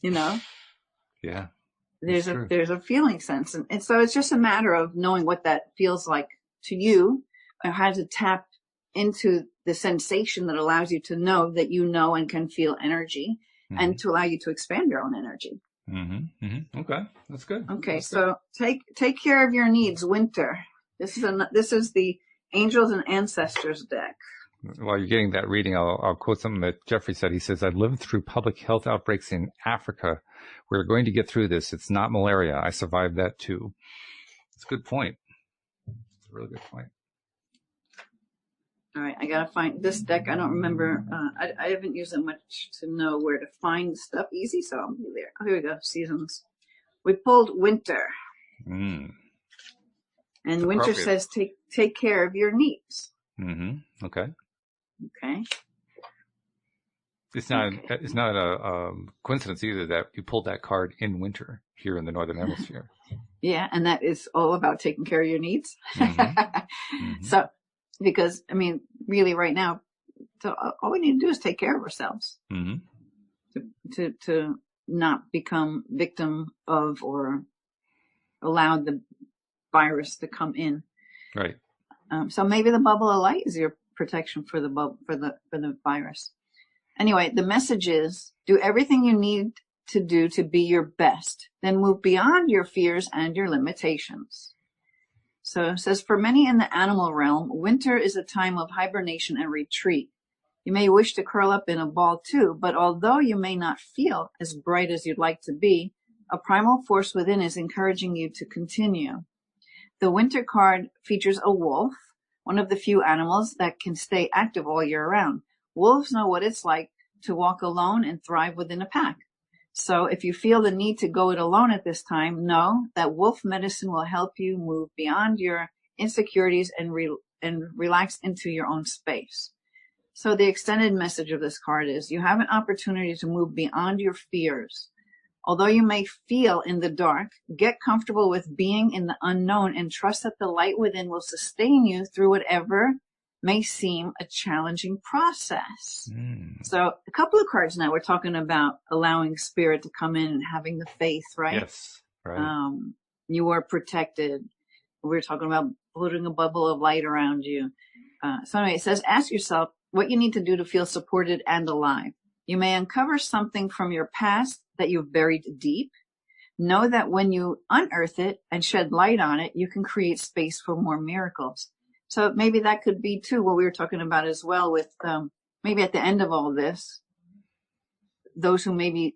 You know? Yeah. There's a feeling sense. And so it's just a matter of knowing what that feels like to you, or how to tap into the sensation that allows you to know that you know and can feel energy, and to allow you to expand your own energy. Okay. That's good. Okay. So take care of your needs, Winter. This is the Angels and Ancestors deck. While you're getting that reading, I'll quote something that Jeffrey said. He says, I've lived through public health outbreaks in Africa. We're going to get through this. It's not malaria. I survived that too. It's a good point. It's a really good point. All right. I got to find this deck. I don't remember. I haven't used it much to know where to find stuff easy. So I'll be there. Oh, here we go. Seasons. We pulled Winter. And Winter says, take care of your needs. Okay. Okay. It's not a coincidence either that you pulled that card in winter here in the Northern Hemisphere. Yeah. And that is all about taking care of your needs. Mm-hmm. Mm-hmm. So, because I mean, really right now, so all we need to do is take care of ourselves Mm-hmm. to not become victim of or allow the virus to come in. Right. So maybe the bubble of light is your protection for the virus. Anyway, the message is do everything you need to do to be your best, then move beyond your fears and your limitations. So it says, for many in the animal realm, winter is a time of hibernation and retreat. You may wish to curl up in a ball too, but although you may not feel as bright as you'd like to be, a primal force within is encouraging you to continue. The winter card features a wolf, one of the few animals that can stay active all year round. Wolves know what it's like to walk alone and thrive within a pack. So if you feel the need to go it alone at this time, know that wolf medicine will help you move beyond your insecurities and relax into your own space. So the extended message of this card is you have an opportunity to move beyond your fears. Although you may feel in the dark, get comfortable with being in the unknown and trust that the light within will sustain you through whatever may seem a challenging process. So a couple of cards now, we're talking about allowing spirit to come in and having the faith, right? Yes. Right. You are protected. We're talking about putting a bubble of light around you. So anyway, it says, ask yourself what you need to do to feel supported and alive. You may uncover something from your past that you've buried deep. Know that when you unearth it and shed light on it, you can create space for more miracles. So maybe that could be too what we were talking about as well with maybe at the end of all this, those who maybe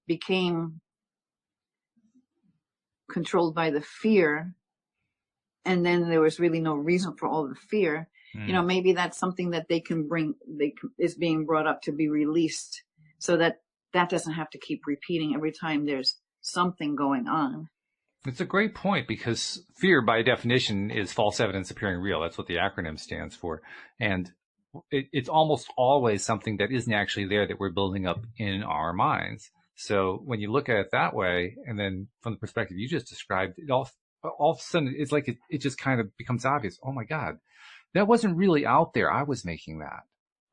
became controlled by the fear, and then there was really no reason for all the fear. You know, maybe that's something that they can bring, is being brought up to be released so that doesn't have to keep repeating every time there's something going on. It's a great point because fear by definition is false evidence appearing real. That's what the acronym stands for. And it's almost always something that isn't actually there that we're building up in our minds. So when you look at it that way, and then from the perspective you just described, it all of a sudden it's like it just kind of becomes obvious. Oh my God. That wasn't really out there. I was making that.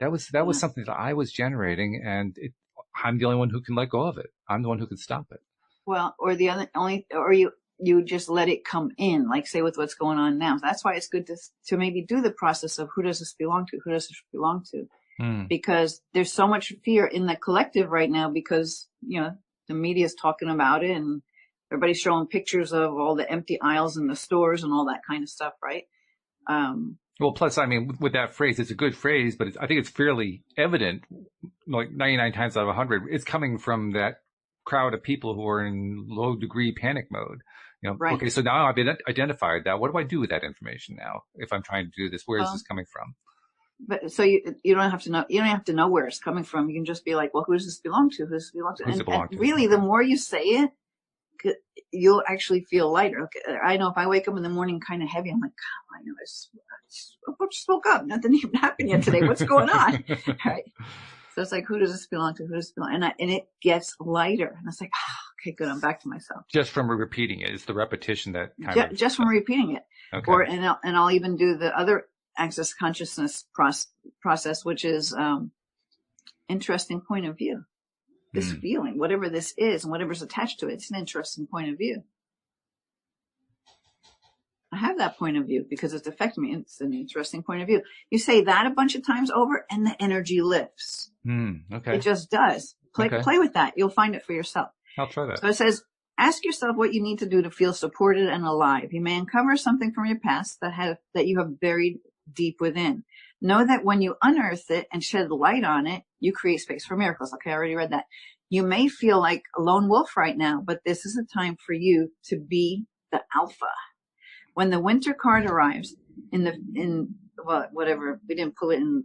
That was something that I was generating, and I'm the only one who can let go of it. I'm the one who can stop it. Well, or you just let it come in, like say with what's going on now. That's why it's good to maybe do the process of who does this belong to? Who does this belong to? Because there's so much fear in the collective right now because, you know, the media is talking about it and everybody's showing pictures of all the empty aisles in the stores and all that kind of stuff, right? Well, plus, I mean, with that phrase, it's a good phrase, but I think it's fairly evident, like 99 times out of 100, it's coming from that crowd of people who are in low degree panic mode. You know, right. Okay, so now I've identified that. What do I do with that information now? If I'm trying to do this, where is this coming from? But so you don't have to know. You don't have to know where it's coming from. You can just be like, well, who does this belong to? Who does this belong to? And really, the more you say it, you'll actually feel lighter. Okay, I know if I wake up in the morning kind of heavy, I'm like, God, I know I just woke up. Nothing even happened yet today. What's going on? Right. So it's like, who does this belong to? Who does this belong? And it gets lighter. And it's like, okay, good. I'm back to myself. Just from repeating it. It's the repetition that just from repeating it. Okay. And I'll even do the other access consciousness process, which is interesting point of view. This feeling, whatever this is and whatever's attached to it, it's an interesting point of view. I have that point of view because it's affecting me. It's an interesting point of view. You say that a bunch of times over and the energy lifts. Okay. It just does. Play with that. You'll find it for yourself. I'll try that. So it says, ask yourself what you need to do to feel supported and alive. You may uncover something from your past that you have buried deep within. Know that when you unearth it and shed light on it, you create space for miracles. Okay, I already read that. You may feel like a lone wolf right now, but this is a time for you to be the alpha. When the winter card arrives whatever, we didn't pull it in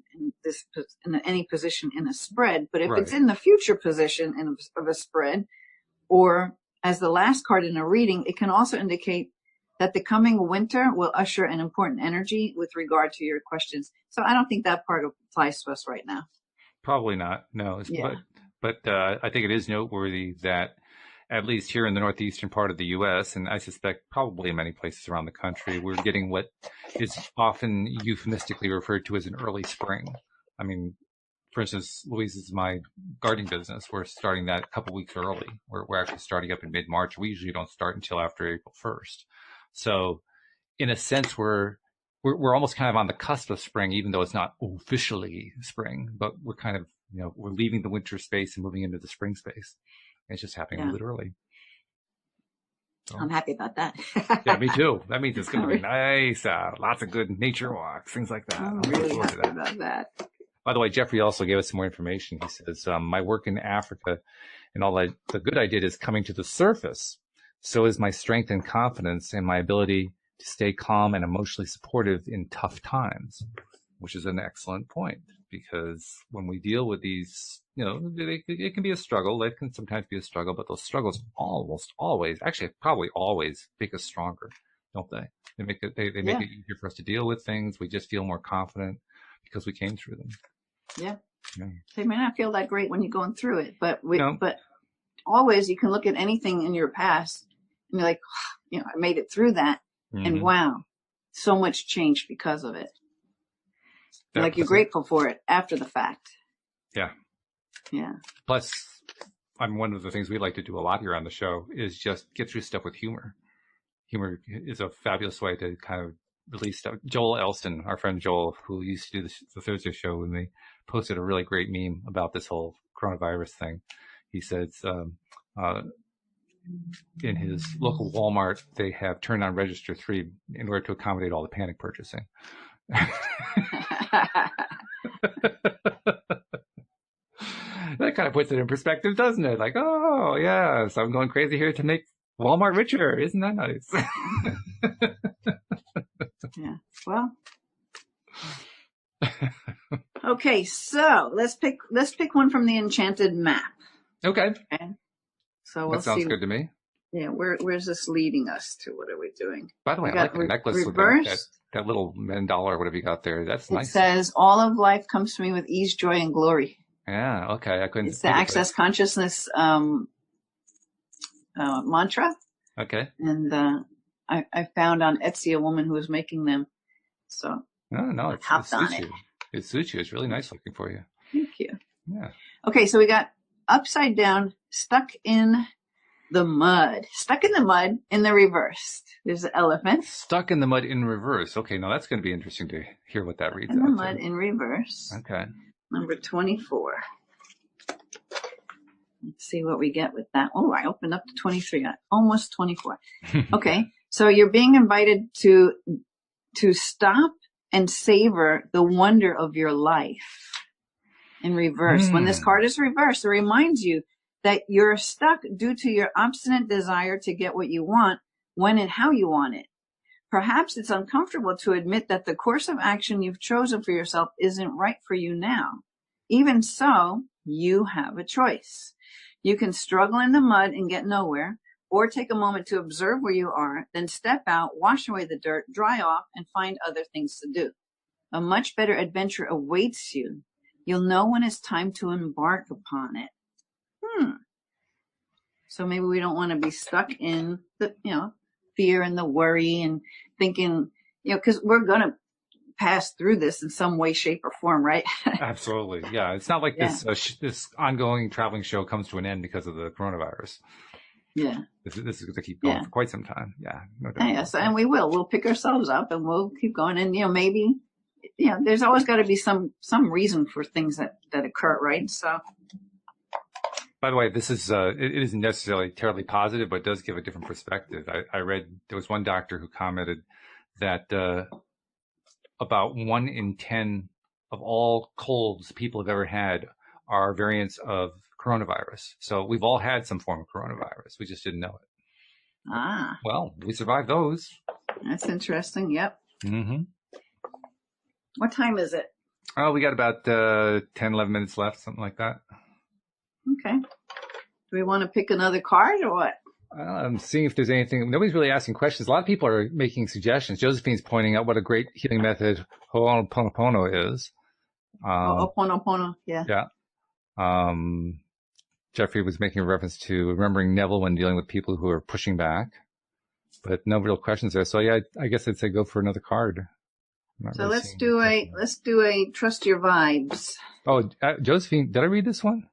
any position in a spread, but if it's in the future position of a spread, or as the last card in a reading, it can also indicate that the coming winter will usher an important energy with regard to your questions. So I don't think that part applies to us right now. Probably not. No, Yeah. but I think it is noteworthy that at least here in the northeastern part of the U.S., and I suspect probably in many places around the country, we're getting what is often euphemistically referred to as an early spring. I mean, for instance, Louise is my gardening business. We're starting that a couple weeks early. We're actually starting up in mid-March. We usually don't start until after April 1st. So in a sense, we're almost kind of on the cusp of spring, even though it's not officially spring, but we're kind of, we're leaving the winter space and moving into the spring space. It's just happening a little bit early. So, I'm happy about that. Yeah, me too. That means it's going to be nice. Lots of good nature walks, things like that. I'm really happy about that. By the way, Jeffrey also gave us some more information. He says, my work in Africa and all that, the good I did is coming to the surface. So is my strength and confidence and my ability to stay calm and emotionally supportive in tough times, which is an excellent point, because when we deal with these, it can be a struggle. Life can sometimes be a struggle, but those struggles almost always, actually probably always, make us stronger, don't they? They make it easier for us to deal with things. We just feel more confident because we came through them. Yeah. They may not feel that great when you're going through it, but but always you can look at anything in your past and be like, I made it through that. Mm-hmm. And wow, so much changed because of it. Like you're grateful for it after the fact. Yeah. Yeah. Plus, one of the things we like to do a lot here on the show is just get through stuff with humor. Humor is a fabulous way to kind of release stuff. Joel Elston, our friend Joel, who used to do the Thursday show with me, posted a really great meme about this whole coronavirus thing. He says, in his local Walmart, they have turned on register 3 in order to accommodate all the panic purchasing. That kind of puts it in perspective, doesn't it? Like, oh, yeah, so I'm going crazy here to make Walmart richer. Isn't that nice? Yeah. Well. Okay, so let's pick one from the Enchanted Map. Okay. So we'll that sounds see. Good to me. Yeah, where's this leading us to? What are we doing? By the way, I like the necklace with that little mandala or whatever you got there. That's nice. It says, all of life comes to me with ease, joy, and glory. Yeah, okay. I couldn't. It's the Access Consciousness mantra. Okay. And I found on Etsy a woman who was making them. So no, it hopped on it. It suits you. It's really nice looking for you. Thank you. Yeah. Okay, so we got upside down, stuck in the mud. Stuck in the mud in the reverse. There's the elephant. Stuck in the mud in reverse. Okay, now that's going to be interesting to hear what that reads. In the mud in reverse. Okay. Number 24. Let's see what we get with that. Oh, I opened up to 23. Almost 24. Okay, so you're being invited to stop and savor the wonder of your life in reverse. When this card is reversed, it reminds you that you're stuck due to your obstinate desire to get what you want, when and how you want it. Perhaps it's uncomfortable to admit that the course of action you've chosen for yourself isn't right for you now. Even so, you have a choice. You can struggle in the mud and get nowhere, or take a moment to observe where you are, then step out, wash away the dirt, dry off, and find other things to do. A much better adventure awaits you. You'll know when it's time to embark upon it. So maybe we don't want to be stuck in the, fear and the worry and thinking, because we're going to pass through this in some way, shape, or form, right? Absolutely. Yeah. It's not like this ongoing traveling show comes to an end because of the coronavirus. Yeah. This is going to keep going for quite some time. Yeah. No doubt. Yes, and we will. We'll pick ourselves up and we'll keep going. And, maybe, there's always got to be some reason for things that occur, right? So. By the way, this is it isn't necessarily terribly positive, but it does give a different perspective. I read there was one doctor who commented that about 1 in 10 of all colds people have ever had are variants of coronavirus. So we've all had some form of coronavirus. We just didn't know it. Ah. Well, we survived those. That's interesting. Yep. Mm-hmm. What time is it? Oh, we got about 10, 11 minutes left, something like that. Okay. Do we want to pick another card or what? I'm seeing if there's anything. Nobody's really asking questions. A lot of people are making suggestions. Josephine's pointing out what a great healing method Ho'oponopono is. Oponopono, yeah. Yeah. Jeffrey was making a reference to remembering Neville when dealing with people who are pushing back, but no real questions there. So yeah, I guess I'd say go for another card. So really let's do a trust your vibes. Oh, Josephine, did I read this one?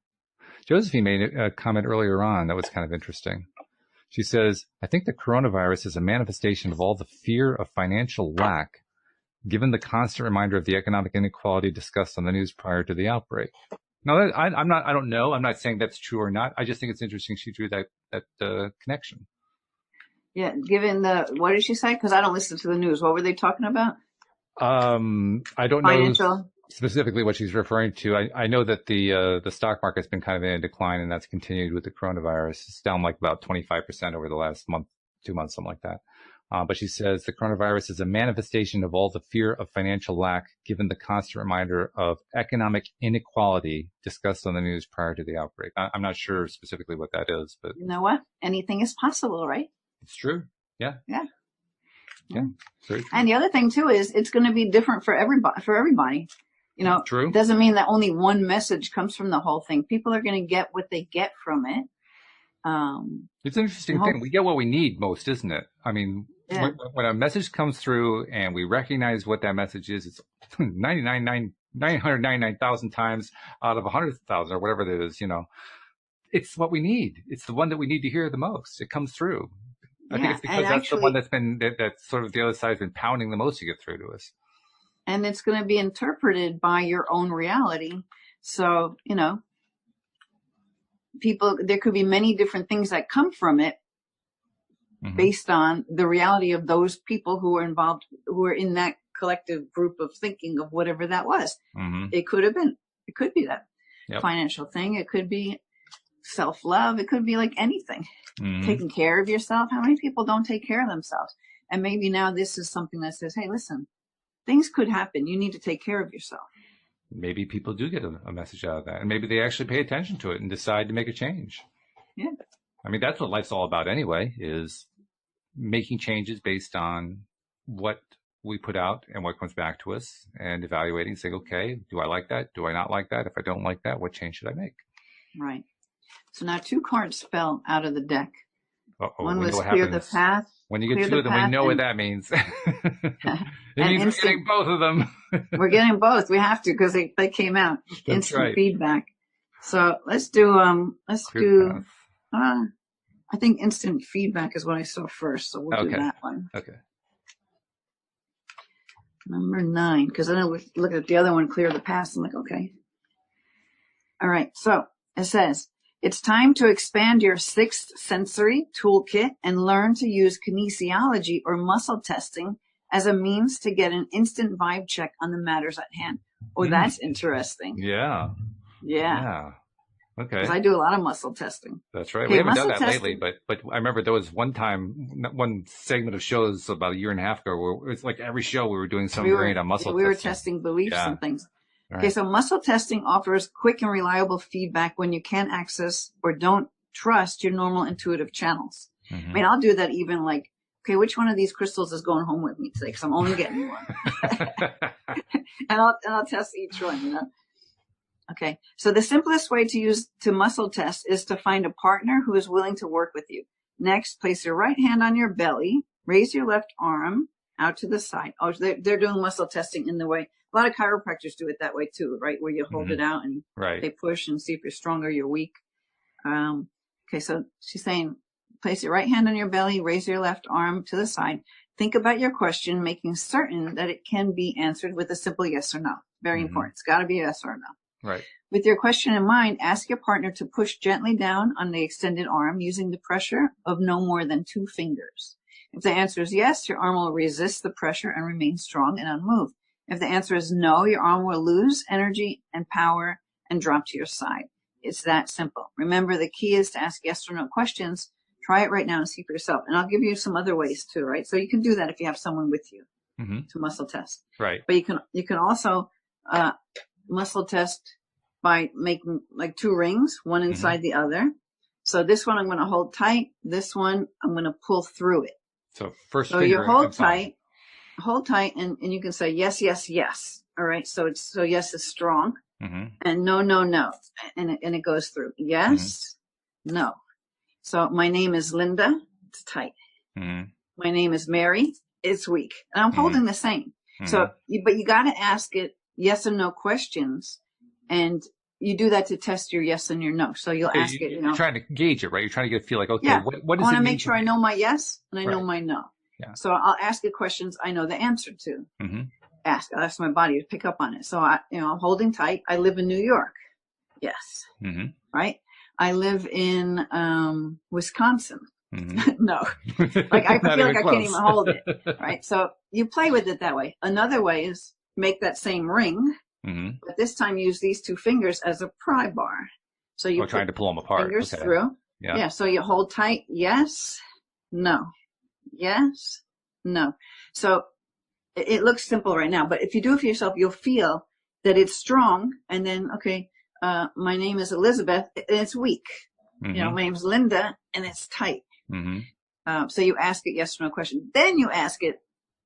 Josephine made a comment earlier on that was kind of interesting. She says, I think the coronavirus is a manifestation of all the fear of financial lack, given the constant reminder of the economic inequality discussed on the news prior to the outbreak. No, I don't know. I'm not saying that's true or not. I just think it's interesting she drew that connection. Yeah, given what did she say? Because I don't listen to the news. What were they talking about? I don't know specifically what she's referring to. I know that the stock market's been kind of in a decline, and that's continued with the coronavirus. It's down like about 25% over the last month, 2 months, something like that. But she says the coronavirus is a manifestation of all the fear of financial lack, given the constant reminder of economic inequality discussed on the news prior to the outbreak. I'm not sure specifically what that is, but you know what? Anything is possible, right? It's true. Yeah. Yeah. Yeah. And the other thing too is it's going to be different for everybody. You know, true. It doesn't mean that only one message comes from the whole thing. People are going to get what they get from it. It's an interesting thing. We get what we need most, isn't it? I mean, yeah. when a message comes through and we recognize what that message is, it's 999,000 times out of 100,000 or whatever it is, you know, it's what we need. It's the one that we need to hear the most. It comes through. I think it's because that's the one that's sort of the other side's been pounding the most to get through to us. And it's going to be interpreted by your own reality. So, you know, there could be many different things that come from it based on the reality of those people who are involved, who are in that collective group of thinking of whatever that was. It could be that financial thing. It could be self-love. It could be like anything. Taking care of yourself. How many people don't take care of themselves? And maybe now this is something that says, hey, listen, things could happen. You need to take care of yourself. Maybe people do get a message out of that, and maybe they actually pay attention to it and decide to make a change. Yeah. I mean, that's what life's all about anyway, is making changes based on what we put out and what comes back to us, and evaluating, saying, okay, do I like that? Do I not like that? If I don't like that, what change should I make? Right. So now 2 cards fell out of the deck. One was clear the path. When you get 2 of them, we know what that means. It means we're getting both of them. We're getting both. We have to, because they came out. That's instant feedback. So let's do I think instant feedback is what I saw first. So we'll do that one. Okay. Number 9, because I know we look at the other one, clear the past. I'm like, okay. All right. So it says, it's time to expand your 6th sensory toolkit and learn to use kinesiology or muscle testing as a means to get an instant vibe check on the matters at hand. Oh, that's interesting. Yeah. Okay. Because I do a lot of muscle testing. That's right. We haven't done that lately, but I remember there was one segment of shows about a year and a half ago where it's like every show we were doing some variant on muscle testing. We were testing beliefs and things. Right. Okay, so muscle testing offers quick and reliable feedback when you can't access or don't trust your normal intuitive channels. I mean, I'll do that even like, okay, which one of these crystals is going home with me today? Because I'm only getting one. and I'll test each one, you know? Okay, so the simplest way to muscle test is to find a partner who is willing to work with you. Next, place your right hand on your belly, raise your left arm out to the side. Oh, they're doing muscle testing in the way. A lot of chiropractors do it that way too, right? Where you hold it out and they push and see if you're strong or you're weak. Okay, so she's saying, place your right hand on your belly, raise your left arm to the side. Think about your question, making certain that it can be answered with a simple yes or no. Very important. It's got to be a yes or a no. Right. With your question in mind, ask your partner to push gently down on the extended arm using the pressure of no more than 2 fingers. If the answer is yes, your arm will resist the pressure and remain strong and unmoved. If the answer is no, your arm will lose energy and power and drop to your side. It's that simple. Remember, the key is to ask yes or no questions. Try it right now and see for yourself. And I'll give you some other ways too, right? So you can do that if you have someone with you to muscle test. Right. But you can also muscle test by making like 2 rings, one inside the other. So this one I'm going to hold tight. This one I'm going to pull through it. So first so you hold tight, and you can say yes, yes, yes. All right. So yes is strong, Mm-hmm. and no, no, no. And it goes through. Yes, no. So my name is Linda. It's tight. Mm-hmm. My name is Mary. It's weak. And I'm Mm-hmm. holding the same. Mm-hmm. So, but you got to ask it yes and no questions. And you do that to test your yes and your no. So you'll Yeah, ask it, you're trying to gauge it, right? You're trying to get a feel like, okay, yeah, what I does want it to mean make to sure I me? know my yes and I know Right. my no. Yeah. So I'll ask it questions I know the answer to. Mm-hmm. I'll ask my body to pick up on it. So I'm holding tight. I live in New York. Yes. Mm-hmm. Right. I live in, Wisconsin. Mm-hmm. No, like I Not feel even like I can't close. even hold it. Right. So you play with it that way. Another way is make that same ring, Mm-hmm. but this time use these two fingers as a pry bar. So you Trying put to pull them apart. fingers Okay. through. Yeah. Yeah. So you hold tight. Yes. No. Yes. No. So it looks simple right now, but if you do it for yourself, you'll feel that it's strong. And then, okay, my name is Elizabeth, and it's weak. Mm-hmm. My name's Linda, and it's tight. Mm-hmm. So you ask it yes or no question. Then you ask it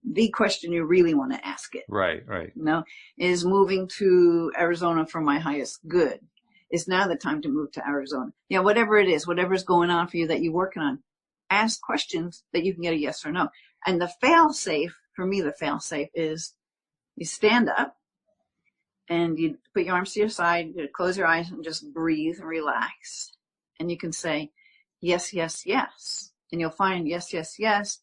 the question you really want to ask it. Right. Right. Is moving to Arizona for my highest good? Is now the time to move to Arizona? Yeah, whatever it is, whatever's going on for you that you're working on, ask questions that you can get a yes or no. And the fail safe, for me, the fail safe is you stand up and you put your arms to your side, you close your eyes and just breathe and relax. And you can say, yes, yes, yes. And you'll find yes, yes, yes.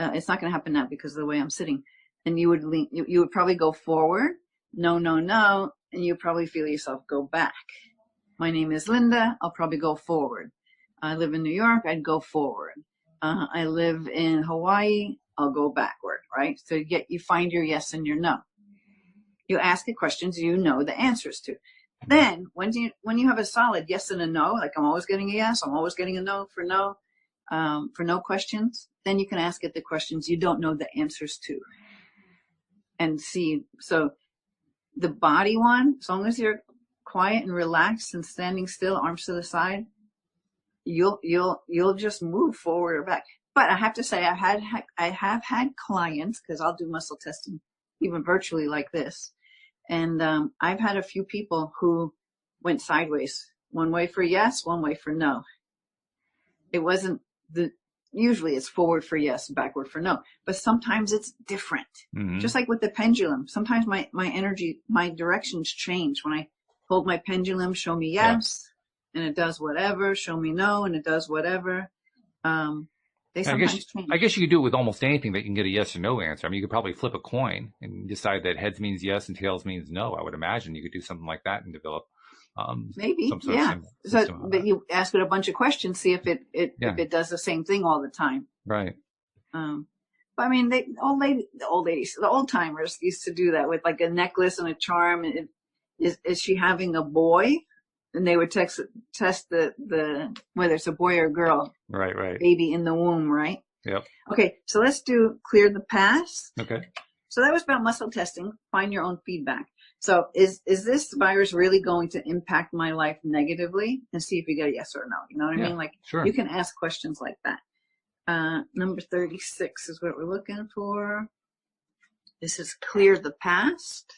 It's not going to happen now because of the way I'm sitting. And you would lean, you would probably go forward. No, no, no. And you probably feel yourself go back. My name is Linda. I'll probably go forward. I live in New York. I'd go forward. I live in Hawaii. I'll go backward, right? So you find your yes and your no. You ask the questions you know the answers to. Then when you have a solid yes and a no, like I'm always getting a yes, I'm always getting a no, for no questions, then you can ask it the questions you don't know the answers to. And see, so the body one, as long as you're quiet and relaxed and standing still, arms to the side, you'll just move forward or back. But I have to say, I have had clients, because I'll do muscle testing even virtually like this, and I've had a few people who went sideways, one way for yes, one way for no. It wasn't usually it's forward for yes, backward for no, but sometimes it's different. Mm-hmm. Just like with the pendulum, sometimes my energy, my directions change. When I hold my pendulum, show me yes, and it does whatever, show me no, and it does whatever. They sometimes change. I guess you could do it with almost anything that you can get a yes or no answer. I mean, you could probably flip a coin and decide that heads means yes and tails means no. I would imagine you could do something like that and develop maybe, some sort yeah. of So, but you ask it a bunch of questions, see if it does the same thing all the time. Right. But I mean, the old timers used to do that with like a necklace and a charm. Is she having a boy? And they would test the whether it's a boy or a girl. Right. Baby in the womb, right? Yep. Okay, so let's do clear the past. Okay. So that was about muscle testing. Find your own feedback. So is this virus really going to impact my life negatively? And see if you get a yes or no. You know what I mean? Like, sure. You can ask questions like that. Number 36 is what we're looking for. This is clear the past.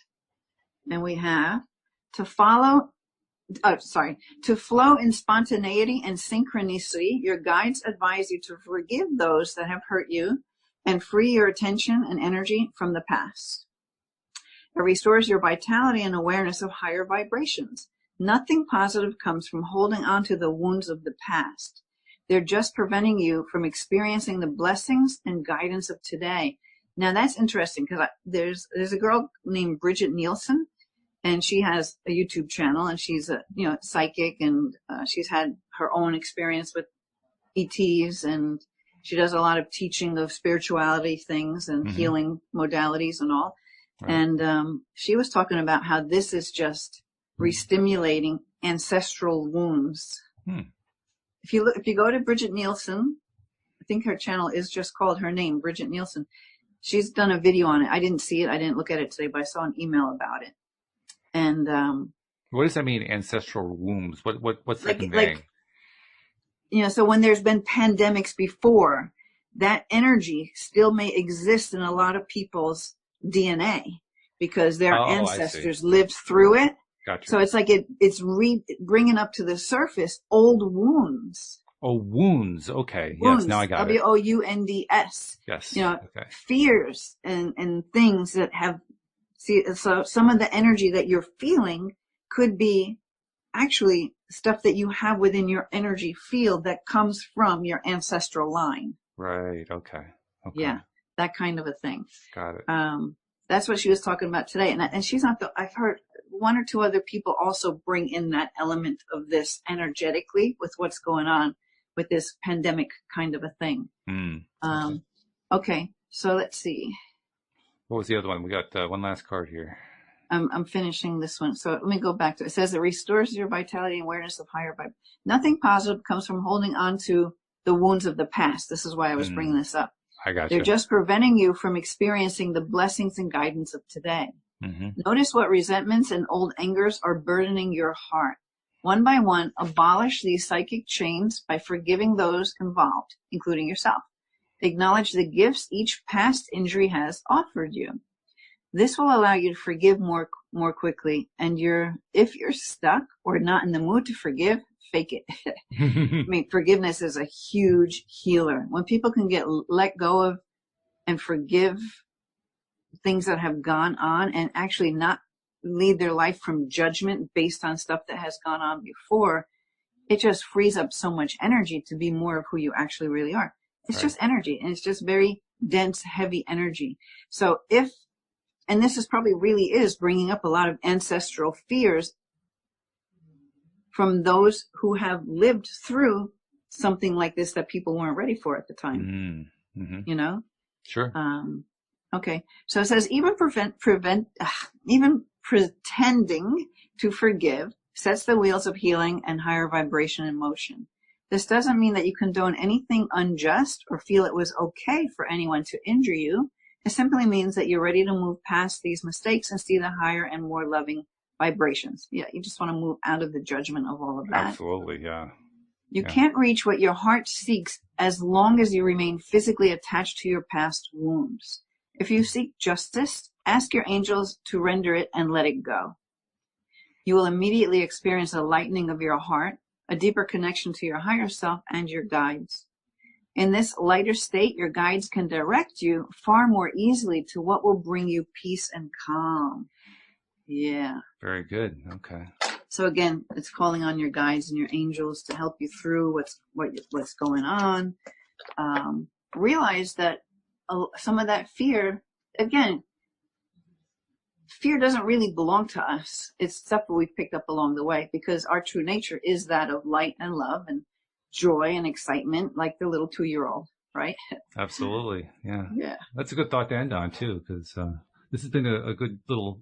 And we have to flow in spontaneity and synchronicity. Your guides advise you to forgive those that have hurt you and free your attention and energy from the past. It restores your vitality and awareness of higher vibrations. Nothing positive comes from holding on to the wounds of the past. They're just preventing you from experiencing the blessings and guidance of today. Now that's interesting, because there's a girl named Bridget Nielsen, and she has a YouTube channel, and she's a psychic, and she's had her own experience with ETs, and she does a lot of teaching of spirituality things and healing modalities and all. Right. And she was talking about how this is just re-stimulating ancestral wounds. If you go to Bridget Nielsen, I think her channel is just called her name, Bridget Nielsen. She's done a video on it. I didn't see it. I didn't look at it today, but I saw an email about it. And what does that mean, ancestral wombs? What's that conveying? So when there's been pandemics before, that energy still may exist in a lot of people's DNA, because their Oh, I see. ancestors lived through it. Gotcha. So it's like it's bringing up to the surface old wounds. Oh, wounds. Okay. Yes. Now Wounds, I got it. Wounds. Yes. You know, Okay. fears and things that have, so some of the energy that you're feeling could be actually stuff that you have within your energy field that comes from your ancestral line. Right. Okay. Okay. Yeah, that kind of a thing. Got it. That's what she was talking about today. And she's not I've heard one or two other people also bring in that element of this energetically with what's going on with this pandemic kind of a thing. Okay. So let's see. What was the other one? We got one last card here. I'm finishing this one. So let me go back to it. It says it restores your vitality and awareness of higher vibe. Nothing positive comes from holding on to the wounds of the past. This is why I was bringing this up. I got They're you. just preventing you from experiencing the blessings and guidance of today. Notice what resentments and old angers are burdening your heart. One by one, abolish these psychic chains by forgiving those involved, including yourself. Acknowledge the gifts each past injury has offered you. This will allow you to forgive more quickly. And if you're stuck or not in the mood to forgive, fake it. I mean, forgiveness is a huge healer. When people can let go of and forgive things that have gone on and actually not lead their life from judgment based on stuff that has gone on before, it just frees up so much energy to be more of who you actually really are. It's just energy, and it's just very dense, heavy energy. So and this is probably really is bringing up a lot of ancestral fears from those who have lived through something like this that people weren't ready for at the time. You know? Sure. Okay. So it says even pretending to forgive sets the wheels of healing and higher vibration in motion. This doesn't mean that you condone anything unjust or feel it was okay for anyone to injure you. It simply means that you're ready to move past these mistakes and see the higher and more loving vibrations. Yeah, you just want to move out of the judgment of all of that. Absolutely, yeah. You can't reach what your heart seeks as long as you remain physically attached to your past wounds. If you seek justice, ask your angels to render it and let it go. You will immediately experience a lightening of your heart, a deeper connection to your higher self and your guides. In this lighter state, your guides can direct you far more easily to what will bring you peace and calm. Yeah. Very good. Okay. So again, it's calling on your guides and your angels to help you through what's going on. Realize that some of that fear, again, fear doesn't really belong to us. It's stuff that we've picked up along the way because our true nature is that of light and love and joy and excitement, like the little 2-year-old, right? Absolutely. Yeah. Yeah. That's a good thought to end on too, because this has been a good little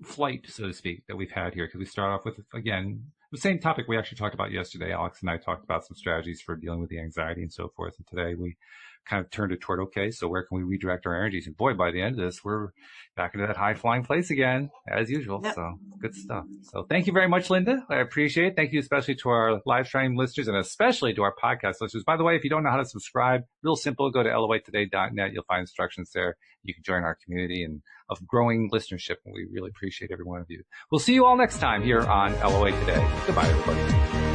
flight, so to speak, that we've had here. Because we start off with, again, the same topic we actually talked about yesterday. Alex and I talked about some strategies for dealing with the anxiety and so forth. And today we kind of turned it toward, okay, so where can we redirect our energies? And boy, by the end of this, we're back into that high flying place again, as usual. Yep. So good stuff. So thank you very much, Linda. I appreciate it. Thank you especially to our live stream listeners and especially to our podcast listeners. By the way, if you don't know how to subscribe, real simple, go to loatoday.net. You'll find instructions there. You can join our community and of growing listenership. And we really appreciate every one of you. We'll see you all next time here on LOA Today. Goodbye, everybody.